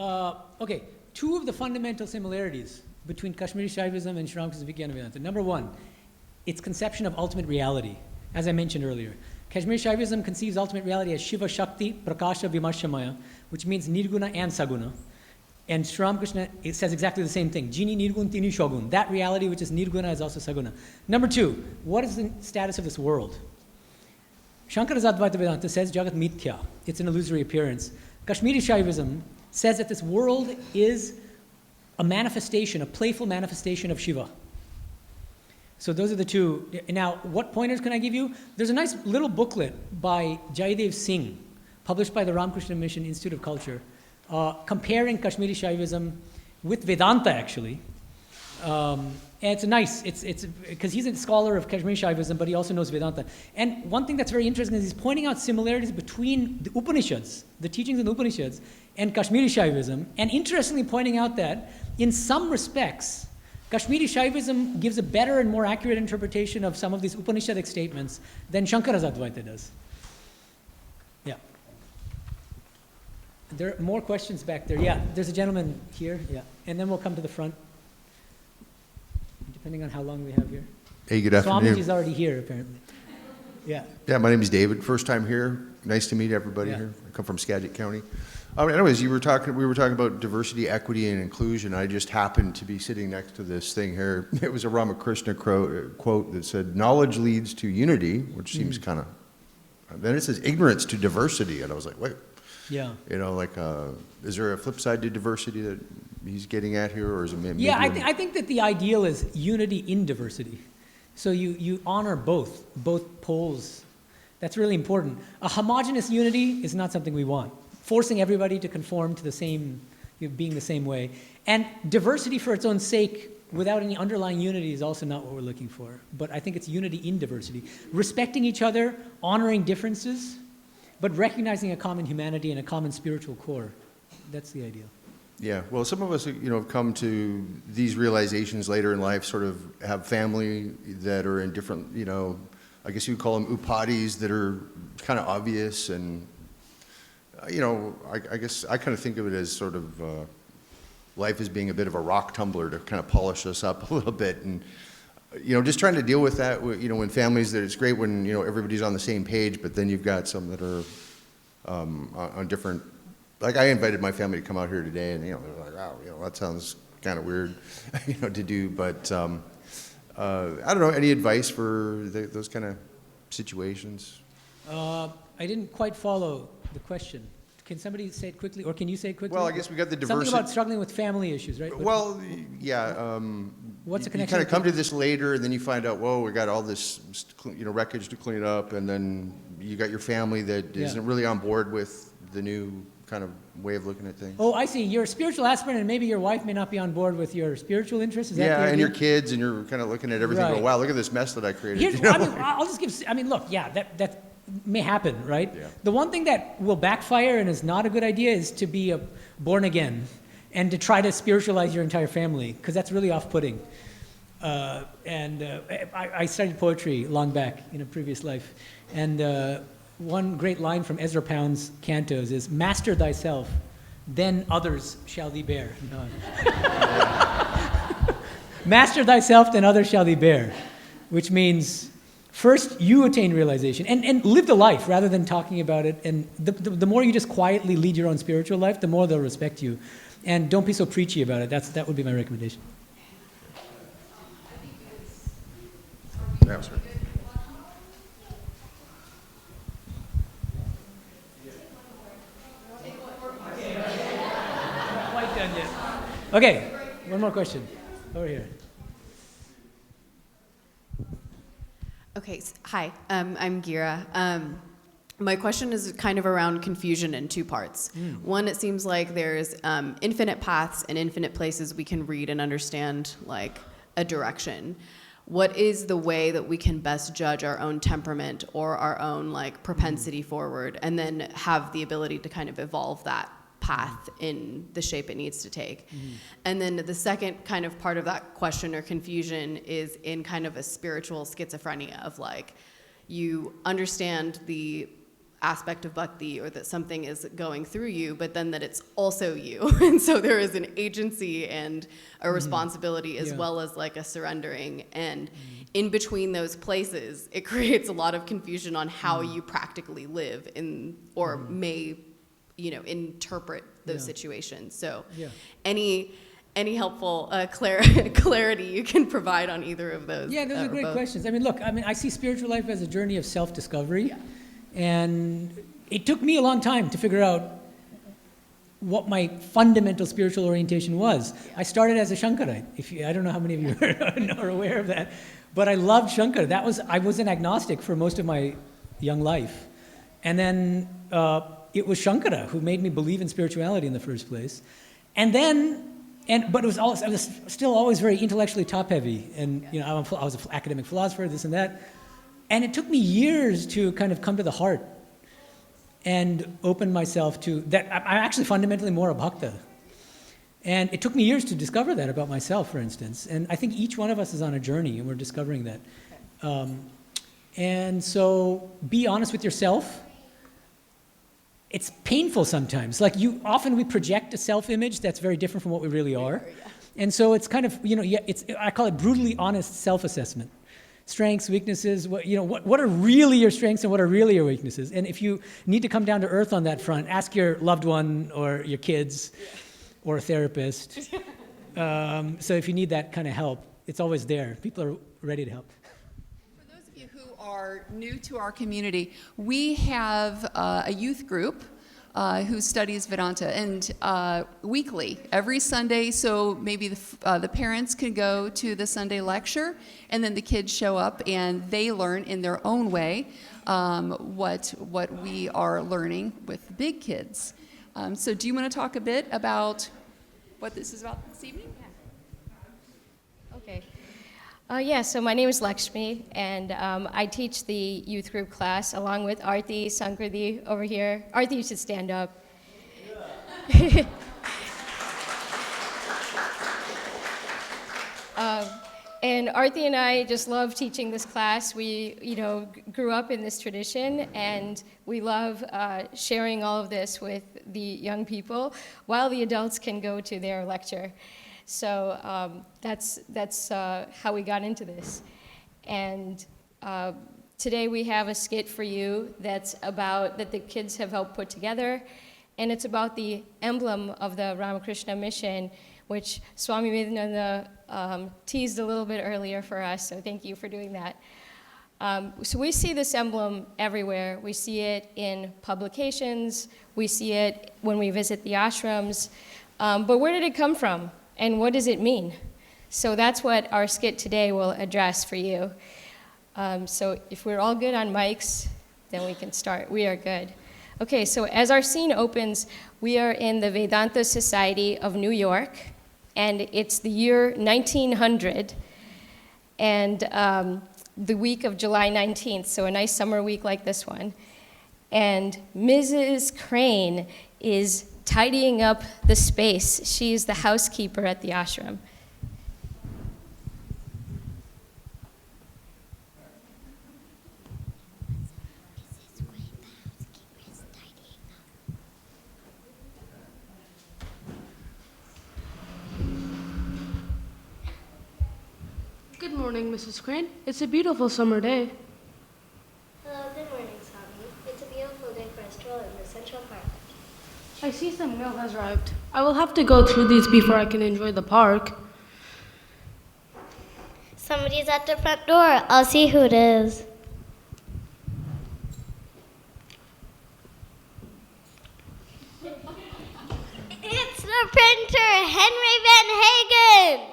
two of the fundamental similarities between Kashmiri Shaivism and Sri Ramakrishna Vigyana Vedanta. Number one, its conception of ultimate reality, as I mentioned earlier. Kashmiri Shaivism conceives ultimate reality as Shiva Shakti Prakasha Vimarshamaya, which means Nirguna and Saguna. And Sri Ramakrishna, it says exactly the same thing. Jini Nirgun Tini Shogun. That reality which is Nirguna is also Saguna. Number two, what is the status of this world? Shankara's Advaita Vedanta says Jagat Mithya. It's an illusory appearance. Kashmiri Shaivism says that this world is a manifestation, a playful manifestation of Shiva. So those are the two. Now, what pointers can I give you? There's a nice little booklet by Jaidev Singh, published by the Ramakrishna Mission Institute of Culture, comparing Kashmiri Shaivism with Vedanta, actually. And it's because he's a scholar of Kashmiri Shaivism, but he also knows Vedanta. And one thing that's very interesting is he's pointing out similarities between the Upanishads, the teachings in the Upanishads, and Kashmiri Shaivism, and interestingly pointing out that, in some respects, Kashmiri Shaivism gives a better and more accurate interpretation of some of these Upanishadic statements than Shankara's Advaita does. Yeah. There are more questions back there. Yeah, there's a gentleman here. Yeah. And then we'll come to the front, depending on how long we have here.
Hey, good afternoon.
Swamiji's already here, apparently. Yeah.
Yeah, my name is David. First time here. Nice to meet everybody here. I come from Skagit County. Anyways, we were talking about diversity, equity, and inclusion. I just happened to be sitting next to this thing here. It was a Ramakrishna quote that said, "Knowledge leads to unity," which seems kind of. Then it says, "Ignorance to diversity," and I was like, "Wait."
Yeah.
Is there a flip side to diversity that he's getting at here, or is it maybe?
Yeah, I think that the ideal is unity in diversity. So you honor both poles. That's really important. A homogeneous unity is not something we want. Forcing everybody to conform to the same, being the same way. And diversity for its own sake, without any underlying unity, is also not what we're looking for. But I think it's unity in diversity. Respecting each other, honoring differences, but recognizing a common humanity and a common spiritual core. That's the ideal.
Yeah, well, some of us, have come to these realizations later in life, sort of have family that are in different, I guess you would call them upadis that are kind of obvious, and I guess I kind of think of it as sort of life as being a bit of a rock tumbler to kind of polish us up a little bit, and just trying to deal with that. When families, that it's great when everybody's on the same page, but then you've got some that are on different. Like I invited my family to come out here today, and they're like, "Wow, that sounds kind of weird, to do." But I don't know. Any advice for those kind of situations?
I didn't quite follow the question. Can somebody say it quickly, or can you say it quickly?
Well, I guess we got the diversity.
Something about struggling with family issues, right?
Well, yeah.
What's the
you
connection?
kind of come to this later, and then you find out, whoa, we got all this, wreckage to clean up, and then you got your family that isn't really on board with the new kind of way of looking at things.
Oh, I see. You're a spiritual aspirant, and maybe your wife may not be on board with your spiritual interests. Is that the idea?
And your kids, and you're kind of looking at everything.
Right.
Going, wow, look at this mess that I created.
Here's, I'll just give. Look, that may happen, right?
Yeah.
The one thing that will backfire and is not a good idea is to be born again and to try to spiritualize your entire family, because that's really off-putting. I studied poetry long back in a previous life, and one great line from Ezra Pound's cantos is, "Master thyself, then others shall thee bear." No. Master thyself, then others shall thee bear, which means first you attain realization and live the life rather than talking about it. And the more you just quietly lead your own spiritual life, the more they'll respect you. And don't be so preachy about it. That would be my recommendation.
Yeah, that's right.
Quite done yet. Okay, one more question. Over here.
Okay, hi, I'm Gira. My question is kind of around confusion in two parts. One, it seems like there's infinite paths and infinite places we can read and understand like a direction. What is the way that we can best judge our own temperament or our own like propensity forward, and then have the ability to kind of evolve that path in the shape it needs to take? And then the second kind of part of that question or confusion is in kind of a spiritual schizophrenia of like, you understand the aspect of bhakti, or that something is going through you, but then that it's also you. And so there is an agency and a responsibility as well as like a surrendering. And in between those places, it creates a lot of confusion on how you practically live in, or may, you know, interpret those situations. So any helpful clarity you can provide on either of those?
Yeah, those are great questions. I mean, look, I see spiritual life as a journey of self-discovery. And it took me a long time to figure out what my fundamental spiritual orientation was. I started as a Shankarite. I don't know how many of you are aware of that, but I loved Shankara. I was an agnostic for most of my young life. And then it was Shankara who made me believe in spirituality in the first place. But I was still always very intellectually top-heavy. And you know, I was an academic philosopher, this and that. And it took me years to kind of come to the heart and open myself to that. I'm actually fundamentally more a bhakta. And it took me years to discover that about myself, for instance. And I think each one of us is on a journey, and we're discovering that. And so be honest with yourself. It's painful sometimes. Like often we project a self-image that's very different from what we really are. And so it's kind of, I call it brutally honest self-assessment. Strengths, weaknesses, what are really your strengths and what are really your weaknesses? And if you need to come down to earth on that front, ask your loved one or your kids or a therapist. So if you need that kind of help, it's always there. People are ready to help.
For those of you who are new to our community, we have a youth group who studies Vedanta, and weekly, every Sunday, so maybe the parents can go to the Sunday lecture, and then the kids show up and they learn in their own way what we are learning with big kids. So do you want to talk a bit about what this is about this evening?
Okay. So my name is Lakshmi, and I teach the youth group class along with Usha Sankriti over here. Usha, you should stand up. And Usha and I just love teaching this class. We, grew up in this tradition, and we love sharing all of this with the young people while the adults can go to their lecture. So that's how we got into this. And today we have a skit for you that the kids have helped put together, and it's about the emblem of the Ramakrishna mission, which Swami Medhananda teased a little bit earlier for us, so thank you for doing that. So we see this emblem everywhere. We see it in publications, we see it when we visit the ashrams, but where did it come from? And what does it mean? So that's what our skit today will address for you. So if we're all good on mics, then we can start. We are good. Okay, so as our scene opens, we are in the Vedanta Society of New York, and it's the year 1900, and the week of July 19th, so a nice summer week like this one. And Mrs. Crane is tidying up the space. She's the housekeeper at the ashram.
Good morning, Mrs. Crane. It's a beautiful summer day.
Hello, good morning, Swami. It's a beautiful day for a stroll in the Central Park.
I see some mail has arrived. I will have to go through these before I can enjoy the park.
Somebody's at the front door. I'll see who it is. It's the printer, Henry Van Hagen!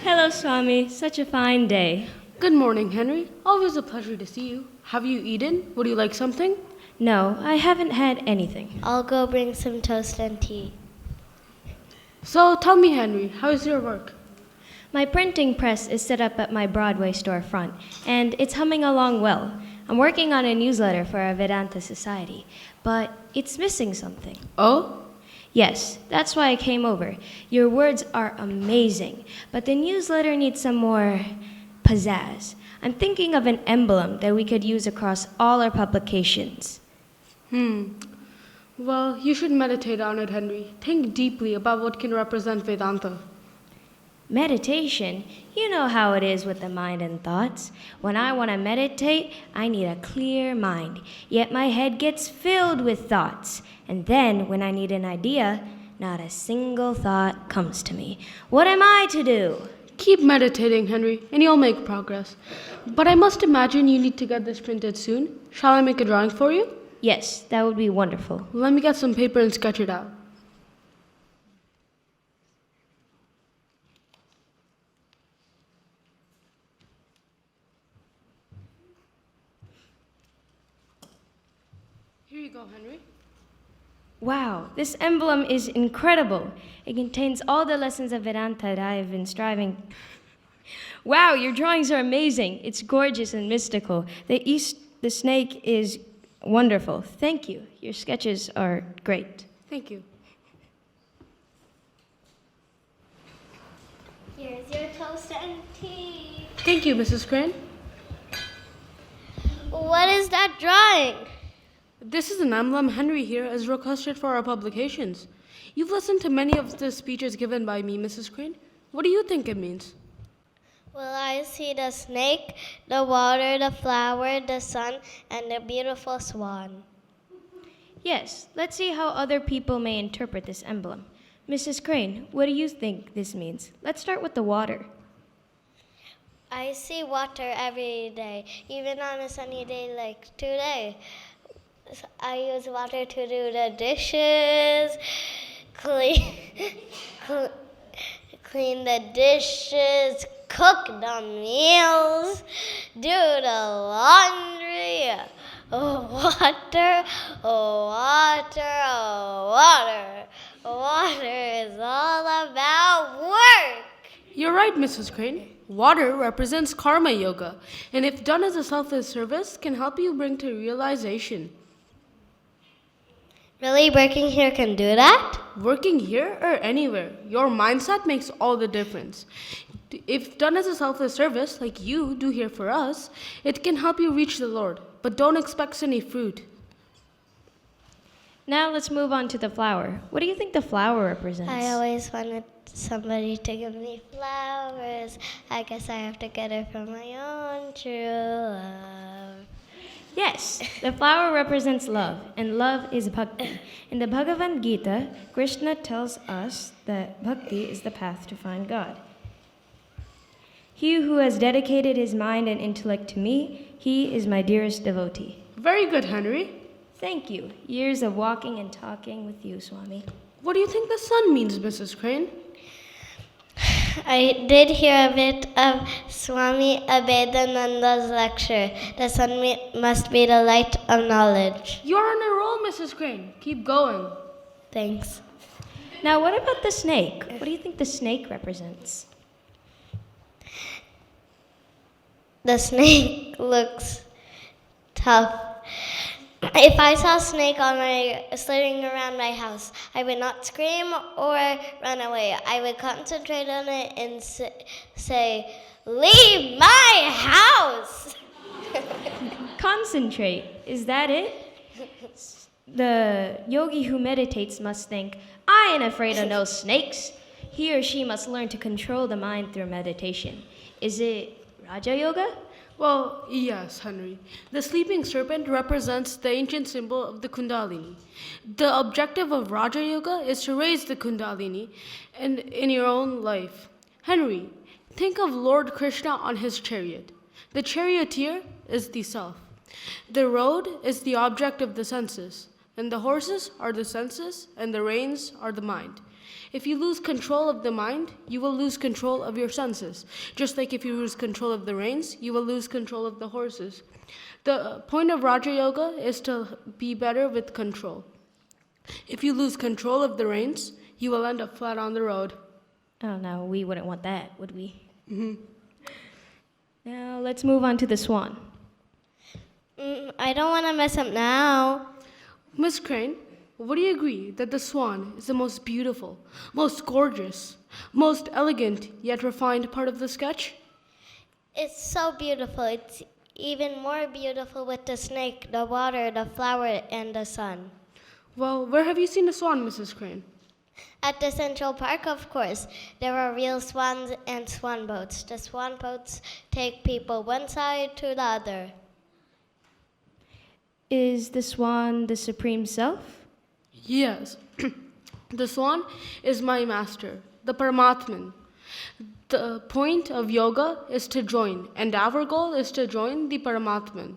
Hello, Swami. Such a fine day.
Good morning, Henry. Always a pleasure to see you. Have you eaten? Would you like something?
No, I haven't had anything.
I'll go bring some toast and tea.
So tell me, Henry, how's your work?
My printing press is set up at my Broadway storefront, and it's humming along well. I'm working on a newsletter for our Vedanta Society, but it's missing something.
Oh?
Yes, that's why I came over. Your words are amazing, but the newsletter needs some more pizzazz. I'm thinking of an emblem that we could use across all our publications.
Well, you should meditate on it, Henry. Think deeply about what can represent Vedanta.
Meditation? You know how it is with the mind and thoughts. When I want to meditate, I need a clear mind. Yet my head gets filled with thoughts. And then, when I need an idea, not a single thought comes to me. What am I to do?
Keep meditating, Henry, and you'll make progress. But I must imagine you need to get this printed soon. Shall I make a drawing for you?
Yes, that would be wonderful.
Let me get some paper and sketch it out. Here you go, Henry.
Wow, this emblem is incredible. It contains all the lessons of Vedanta that I have been striving. Wow, your drawings are amazing. It's gorgeous and mystical. The snake is wonderful. Thank you. Your sketches are great.
Thank you.
Here's your toast and tea.
Thank you, Mrs. Crane.
What is that drawing?
This is an emblem Henry here has requested for our publications. You've listened to many of the speeches given by me, Mrs. Crane. What do you think it means?
Well, I see the snake, the water, the flower, the sun, and the beautiful swan.
Yes, let's see how other people may interpret this emblem. Mrs. Crane, what do you think this means? Let's start with the water.
I see water every day, even on a sunny day like today. I use water to do the dishes, clean the dishes, cook the meals, do the laundry. Oh, water, oh, water, oh, water. Water is all about work.
You're right, Mrs. Crane. Water represents karma yoga, and if done as a selfless service, can help you bring to realization.
Really, working here can do that?
Working here or anywhere, your mindset makes all the difference. If done as a selfless service, like you do here for us, it can help you reach the Lord, but don't expect any fruit.
Now let's move on to the flower. What do you think the flower represents?
I always wanted somebody to give me flowers. I guess I have to get it from my own true love.
Yes, the flower represents love, and love is bhakti. In the Bhagavad Gita, Krishna tells us that bhakti is the path to find God. He who has dedicated his mind and intellect to me, he is my dearest devotee.
Very good, Henry.
Thank you. Years of walking and talking with you, Swami.
What do you think the sun means, Mrs. Crane?
I did hear a bit of Swami Medhananda's lecture. The sun must be the light of knowledge.
You're on a roll, Mrs. Crane. Keep going.
Thanks.
Now, what about the snake? What do you think the snake represents?
The snake looks tough. If I saw a snake slithering around my house, I would not scream or run away. I would concentrate on it and say, "Leave my house!"
Concentrate. Is that it? The yogi who meditates must think, I ain't afraid of no snakes. He or she must learn to control the mind through meditation. Is it Raja Yoga?
Well, yes, Henry. The sleeping serpent represents the ancient symbol of the Kundalini. The objective of Raja Yoga is to raise the Kundalini in your own life. Henry, think of Lord Krishna on his chariot. The charioteer is the self. The road is the object of the senses, and the horses are the senses, and the reins are the mind. If you lose control of the mind, you will lose control of your senses. Just like if you lose control of the reins, you will lose control of the horses. The point of Raja Yoga is to be better with control. If you lose control of the reins, you will end up flat on the road.
Oh, no, we wouldn't want that, would we? Mm-hmm. Now, let's move on to the swan.
I don't want to mess up now.
Miss Crane, would you agree that the swan is the most beautiful, most gorgeous, most elegant, yet refined part of the sketch?
It's so beautiful. It's even more beautiful with the snake, the water, the flower, and the sun.
Well, where have you seen a swan, Mrs. Crane?
At the Central Park, of course. There are real swans and swan boats. The swan boats take people one side to the other.
Is the swan the supreme self?
Yes. The swan is my master, the Brahmatman. The point of yoga is to join, and our goal is to join the Brahmatman.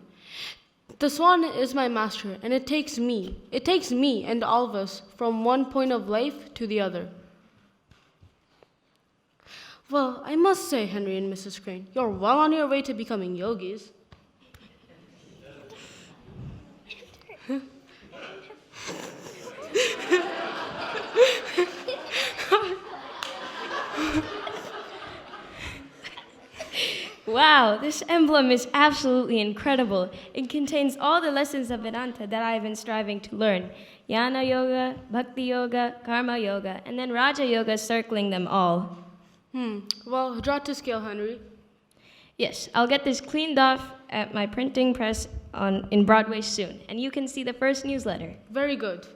The swan is my master, and it takes me and all of us from one point of life to the other. Well, I must say, Henry and Mrs. Crane, you're well on your way to becoming yogis.
Wow, this emblem is absolutely incredible. It contains all the lessons of Vedanta that I've been striving to learn. Jnana Yoga, Bhakti Yoga, Karma Yoga, and then Raja Yoga circling them all.
Well, draw to scale, Henry.
Yes, I'll get this cleaned off at my printing press in Broadway soon, and you can see the first newsletter.
Very good.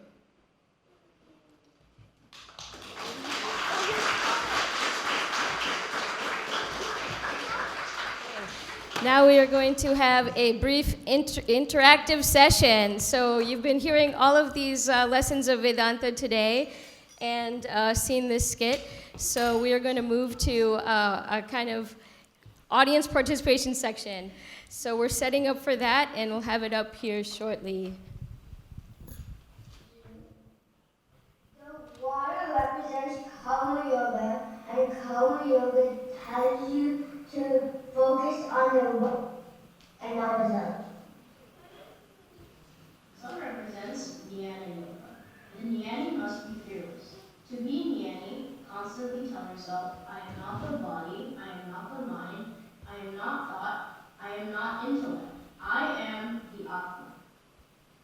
Now we are going to have a brief interactive session. So you've been hearing all of these lessons of Vedanta today and seen this skit. So we are going to move to a kind of audience participation section. So we're setting up for that, and we'll have it up here shortly.
The water represents Karma Yoga, and Karma Yoga tells you to focus on and not result.
Sun represents Jnana Yoga. The Jnani must be fearless. To be Jnani, constantly tell yourself, I am not the body, I am not the mind, I am not thought, I am not intellect. I am the Atma.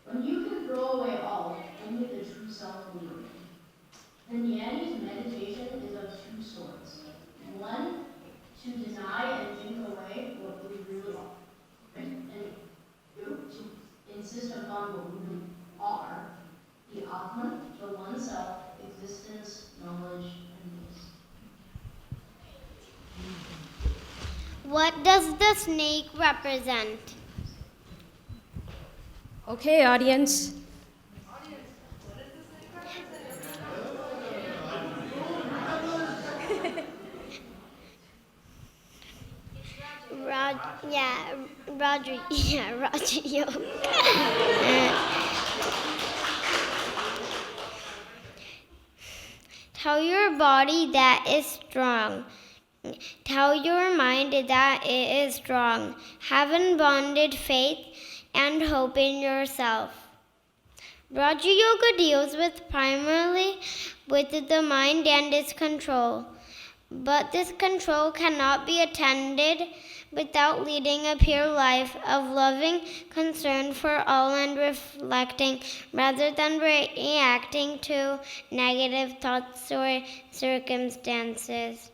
When you can throw away all, only the true self will remain. The Jnani's meditation is of two sorts. One, to deny and think away what we really are, and to insist upon what we really are, the Atman, the one self, existence, knowledge, and bliss.
What does the snake represent?
Okay, audience.
Raja Yoga. Tell your body that is strong. Tell your mind that it is strong. Have unbounded faith and hope in yourself. Raja Yoga deals primarily with the mind and its control. But this control cannot be attained without leading a pure life of loving concern for all and reflecting rather than reacting to negative thoughts or circumstances.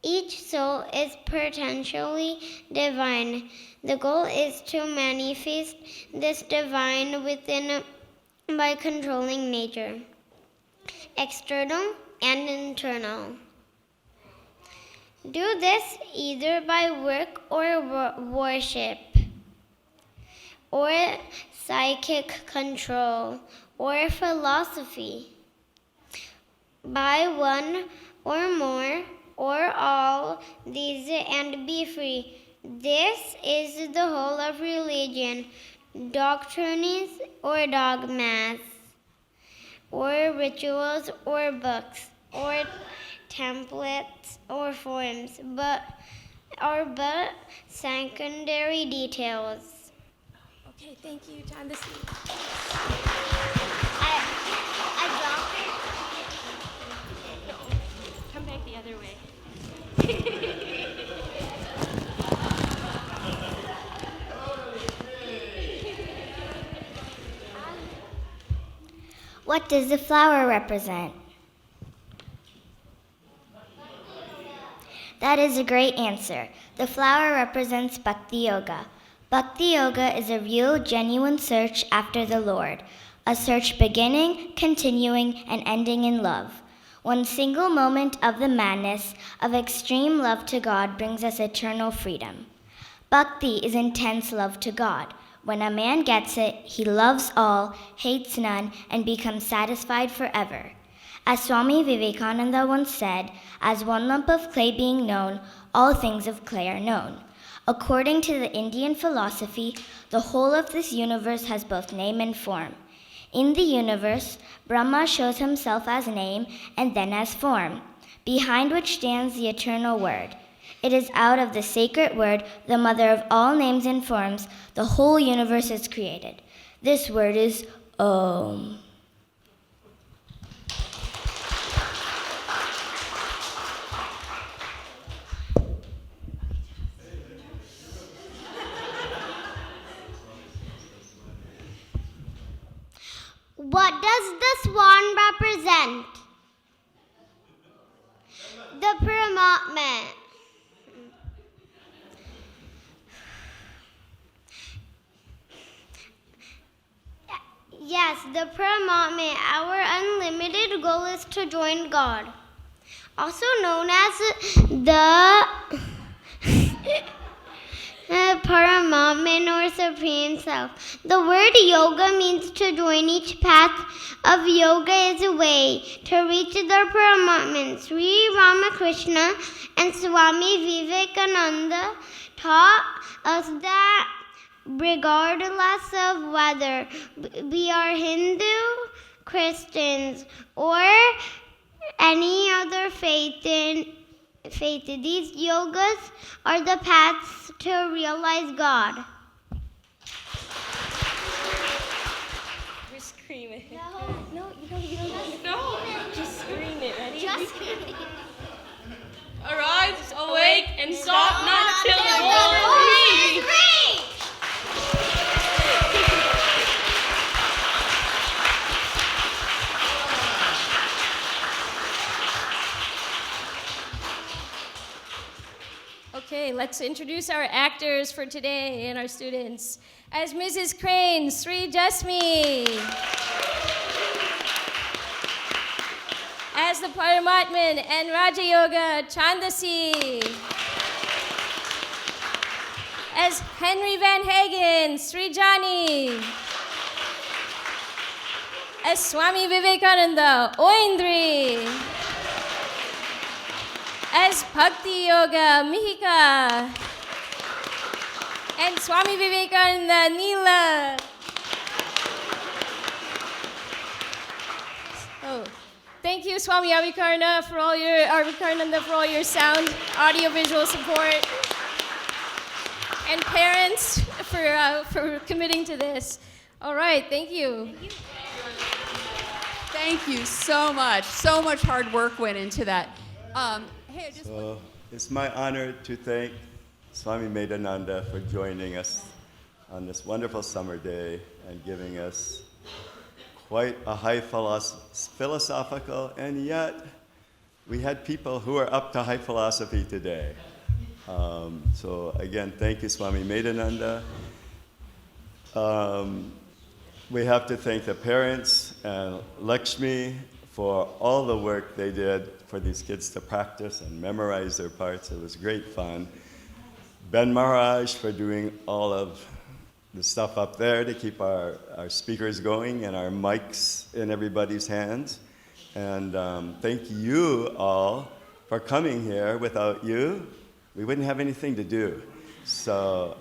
Each soul is potentially divine. The goal is to manifest this divine within by controlling nature, external and internal. Do this either by work or worship, or psychic control, or philosophy. By one or more, or all these, and be free. This is the whole of religion, doctrines or dogmas. or rituals or books or templates or forms, but are but secondary details.
Okay, thank you, Chhanda.
I dropped it.
No, come back the other way.
What does the flower represent? That is a great answer. The flower represents Bhakti Yoga. Bhakti Yoga is a real, genuine search after the Lord, a search beginning, continuing, and ending in love. One single moment of the madness of extreme love to God brings us eternal freedom. Bhakti is intense love to God. When a man gets it, he loves all, hates none, and becomes satisfied forever. As Swami Vivekananda once said, as one lump of clay being known, all things of clay are known. According to the Indian philosophy, the whole of this universe has both name and form. In the universe, Brahma shows himself as name and then as form, behind which stands the eternal word. It is out of the sacred word, the mother of all names and forms, the whole universe is created. This word is Om. What does the swan represent? The Brahmatman. Yes, the Brahmatman. Our unlimited goal is to join God, also known as the Paramatman or Supreme Self. The word yoga means to join. Each path of yoga is a way to reach the Paramatman. Sri Ramakrishna and Swami Vivekananda taught us that regardless of whether we are Hindu, Christians, or any other faith, these yogas are the paths to realize God.
We're screaming. No, you don't. No, just scream it. Ready?
Just scream it.
Arise, awake, and stop not till the goal is reached. Okay, let's introduce our actors for today and our students. As Mrs. Crane, Sri Jasmi. As the Paramatman and Raja Yoga, Chandasi. As Henry Van Hagen, Sri Jani. As Swami Vivekananda, Oindri. As Bhakti Yoga, Mihika. And Swami Vivekananda, Neela. Oh, thank you, Swami Avikarna, for all your sound, audio-visual support. And parents for committing to this. All right, thank you.
Thank you so much. So much hard work went into that.
So it's my honor to thank Swami Medhananda for joining us on this wonderful summer day and giving us quite a high philosophical, and yet we had people who are up to high philosophy today. So again, thank you, Swami Medhananda. We have to thank the parents and Lakshmi for all the work they did for these kids to practice and memorize their parts. It was great fun. Ben Maharaj for doing all of the stuff up there to keep our speakers going and our mics in everybody's hands. And thank you all for coming here. Without you, we wouldn't have anything to do. So,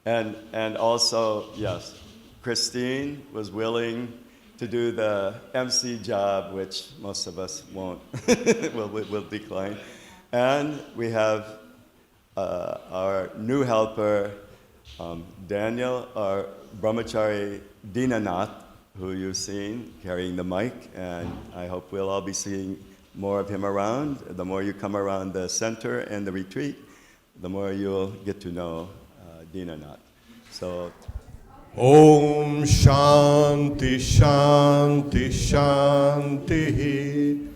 and also, yes, Christine was willing to do the MC job, which most of us won't, will decline. And we have our new helper, Daniel, our Brahmachari Dinanath, who you've seen carrying the mic, and I hope we'll all be seeing more of him around. The more you come around the center and the retreat, the more you'll get to know Dinanath. So,
Om Shanti Shanti Shanti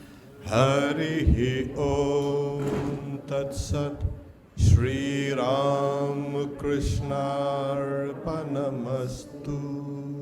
Harihi Om Tat Sat Shri Ram Krishna Arpanamastu.